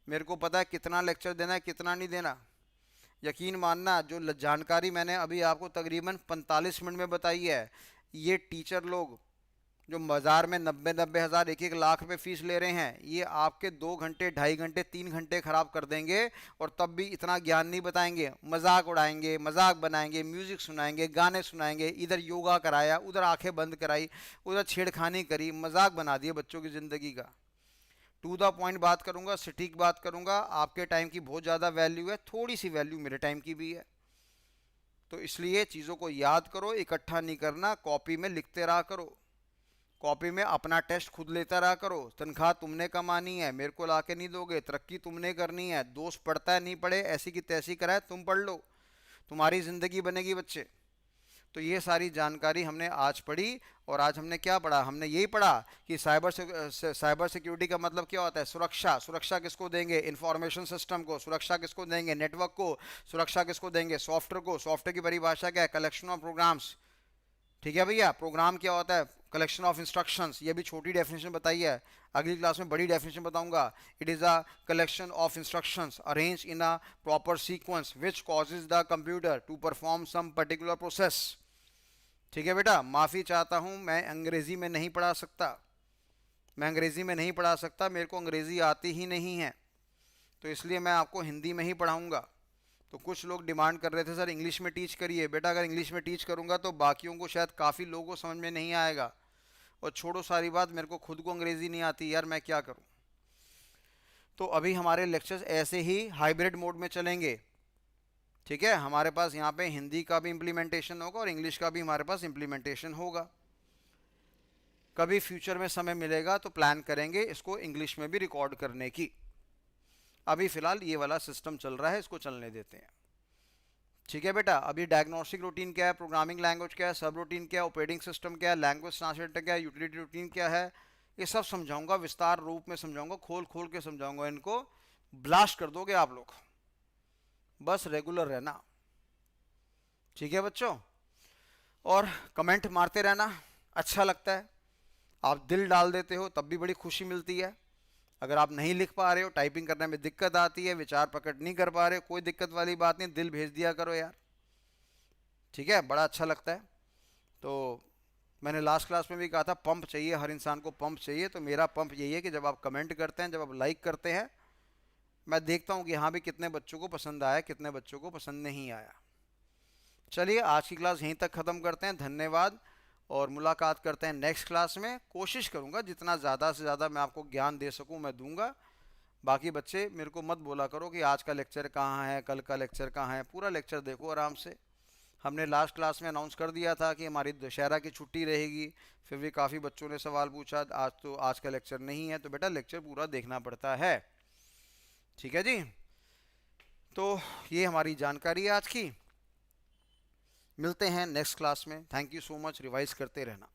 मेरे को पता है कितना लेक्चर देना है कितना नहीं देना। यकीन मानना, जो जानकारी मैंने अभी आपको तकरीबन 45 मिनट में बताई है, ये टीचर लोग जो बाजार में 90-90 हज़ार 1-1 लाख पे फीस ले रहे हैं, ये आपके 2 घंटे 2.5 घंटे 3 घंटे खराब कर देंगे, और तब भी इतना ज्ञान नहीं बताएंगे। मजाक उड़ाएंगे, मजाक बनाएंगे, म्यूजिक सुनाएंगे, गाने सुनाएंगे, इधर योगा कराया, उधर आंखें बंद कराई, उधर छेड़खानी करी, मजाक बना दिए बच्चों की ज़िंदगी का। टू द पॉइंट बात करूंगा, सटीक बात करूंगा। आपके टाइम की बहुत ज़्यादा वैल्यू है, थोड़ी सी वैल्यू मेरे टाइम की भी है, तो इसलिए चीज़ों को याद करो, इकट्ठा नहीं करना, कॉपी में लिखते रहा करो। कॉपी में अपना टेस्ट खुद लेता रहा करो। तनख्वाह तुमने कमानी है, मेरे को लाके नहीं दोगे। तरक्की तुमने करनी है, दोस्त पढ़ता है नहीं पढ़े, ऐसी की तैसी कराए, तुम पढ़ लो, तुम्हारी ज़िंदगी बनेगी बच्चे। तो ये सारी जानकारी हमने आज पढ़ी। और आज हमने क्या पढ़ा? हमने यही पढ़ा कि साइबर सिक्योरिटी का मतलब क्या होता है? सुरक्षा। सुरक्षा किसको देंगे? इंफॉर्मेशन सिस्टम को। सुरक्षा किसको देंगे? नेटवर्क को। सुरक्षा किसको देंगे? सॉफ्टवेयर को। सॉफ्टवेयर की परिभाषा क्या है? Collection of programs. ठीक है भैया, प्रोग्राम क्या होता है? Collection of instructions. ये भी छोटी डेफिनेशन बताई है, अगली क्लास में बड़ी डेफिनेशन बताऊंगा। It is a collection of instructions arrange in a proper sequence which causes the computer to perform some particular process. ठीक है बेटा, माफ़ी चाहता हूँ, मैं अंग्रेज़ी में नहीं पढ़ा सकता, मैं अंग्रेज़ी में नहीं पढ़ा सकता, मेरे को अंग्रेज़ी आती ही नहीं है, तो इसलिए मैं आपको हिंदी में ही पढ़ाऊँगा। तो कुछ लोग डिमांड कर रहे थे सर इंग्लिश में टीच करिए। बेटा अगर इंग्लिश में टीच करूँगा तो बाकियों को शायद काफ़ी लोगों को समझ में नहीं आएगा। और छोड़ो सारी बात, मेरे को खुद को अंग्रेज़ी नहीं आती यार, मैं क्या करूँ। तो अभी हमारे लेक्चर्स ऐसे ही हाइब्रिड मोड में चलेंगे। ठीक है, हमारे पास यहाँ पे हिंदी का भी इम्प्लीमेंटेशन होगा और इंग्लिश का भी हमारे पास इम्प्लीमेंटेशन होगा। कभी फ्यूचर में समय मिलेगा तो प्लान करेंगे इसको इंग्लिश में भी रिकॉर्ड करने की। अभी फ़िलहाल ये वाला सिस्टम चल रहा है, इसको चलने देते हैं। ठीक है बेटा, अभी डायग्नोस्टिक रूटीन क्या है, प्रोग्रामिंग लैंग्वेज क्या है, सब रूटीन क्या है, ऑपरेटिंग सिस्टम क्या है, लैंग्वेज ट्रांसलेटर क्या है, यूटिलिटी रूटीन क्या है, ये सब समझाऊंगा, विस्तार रूप में समझाऊंगा, खोल खोल के समझाऊंगा। इनको ब्लास्ट कर दोगे आप लोग, बस रेगुलर रहना। ठीक है बच्चों, और कमेंट मारते रहना, अच्छा लगता है। आप दिल डाल देते हो तब भी बड़ी खुशी मिलती है। अगर आप नहीं लिख पा रहे हो, टाइपिंग करने में दिक्कत आती है, विचार प्रकट नहीं कर पा रहे हो, कोई दिक्कत वाली बात नहीं, दिल भेज दिया करो यार। ठीक है, बड़ा अच्छा लगता है। तो मैंने लास्ट क्लास में भी कहा था पंप चाहिए, हर इंसान को पंप चाहिए। तो मेरा पंप यही है कि जब आप कमेंट करते हैं, जब आप लाइक करते हैं, मैं देखता हूँ कि हाँ भी कितने बच्चों को पसंद आया, कितने बच्चों को पसंद नहीं आया। चलिए आज की क्लास यहीं तक ख़त्म करते हैं, धन्यवाद, और मुलाकात करते हैं नेक्स्ट क्लास में। कोशिश करूँगा जितना ज़्यादा से ज़्यादा मैं आपको ज्ञान दे सकूँ मैं दूंगा। बाकी बच्चे मेरे को मत बोला करो कि आज का लेक्चर कहाँ है, कल का लेक्चर कहाँ है, पूरा लेक्चर देखो आराम से। हमने लास्ट क्लास में अनाउंस कर दिया था कि हमारी दशहरा की छुट्टी रहेगी, फिर भी काफ़ी बच्चों ने सवाल पूछा आज तो आज का लेक्चर नहीं है, तो बेटा लेक्चर पूरा देखना पड़ता है। ठीक है जी, तो ये हमारी जानकारी है आज की। मिलते हैं नेक्स्ट क्लास में। Thank you so much, revise करते रहना।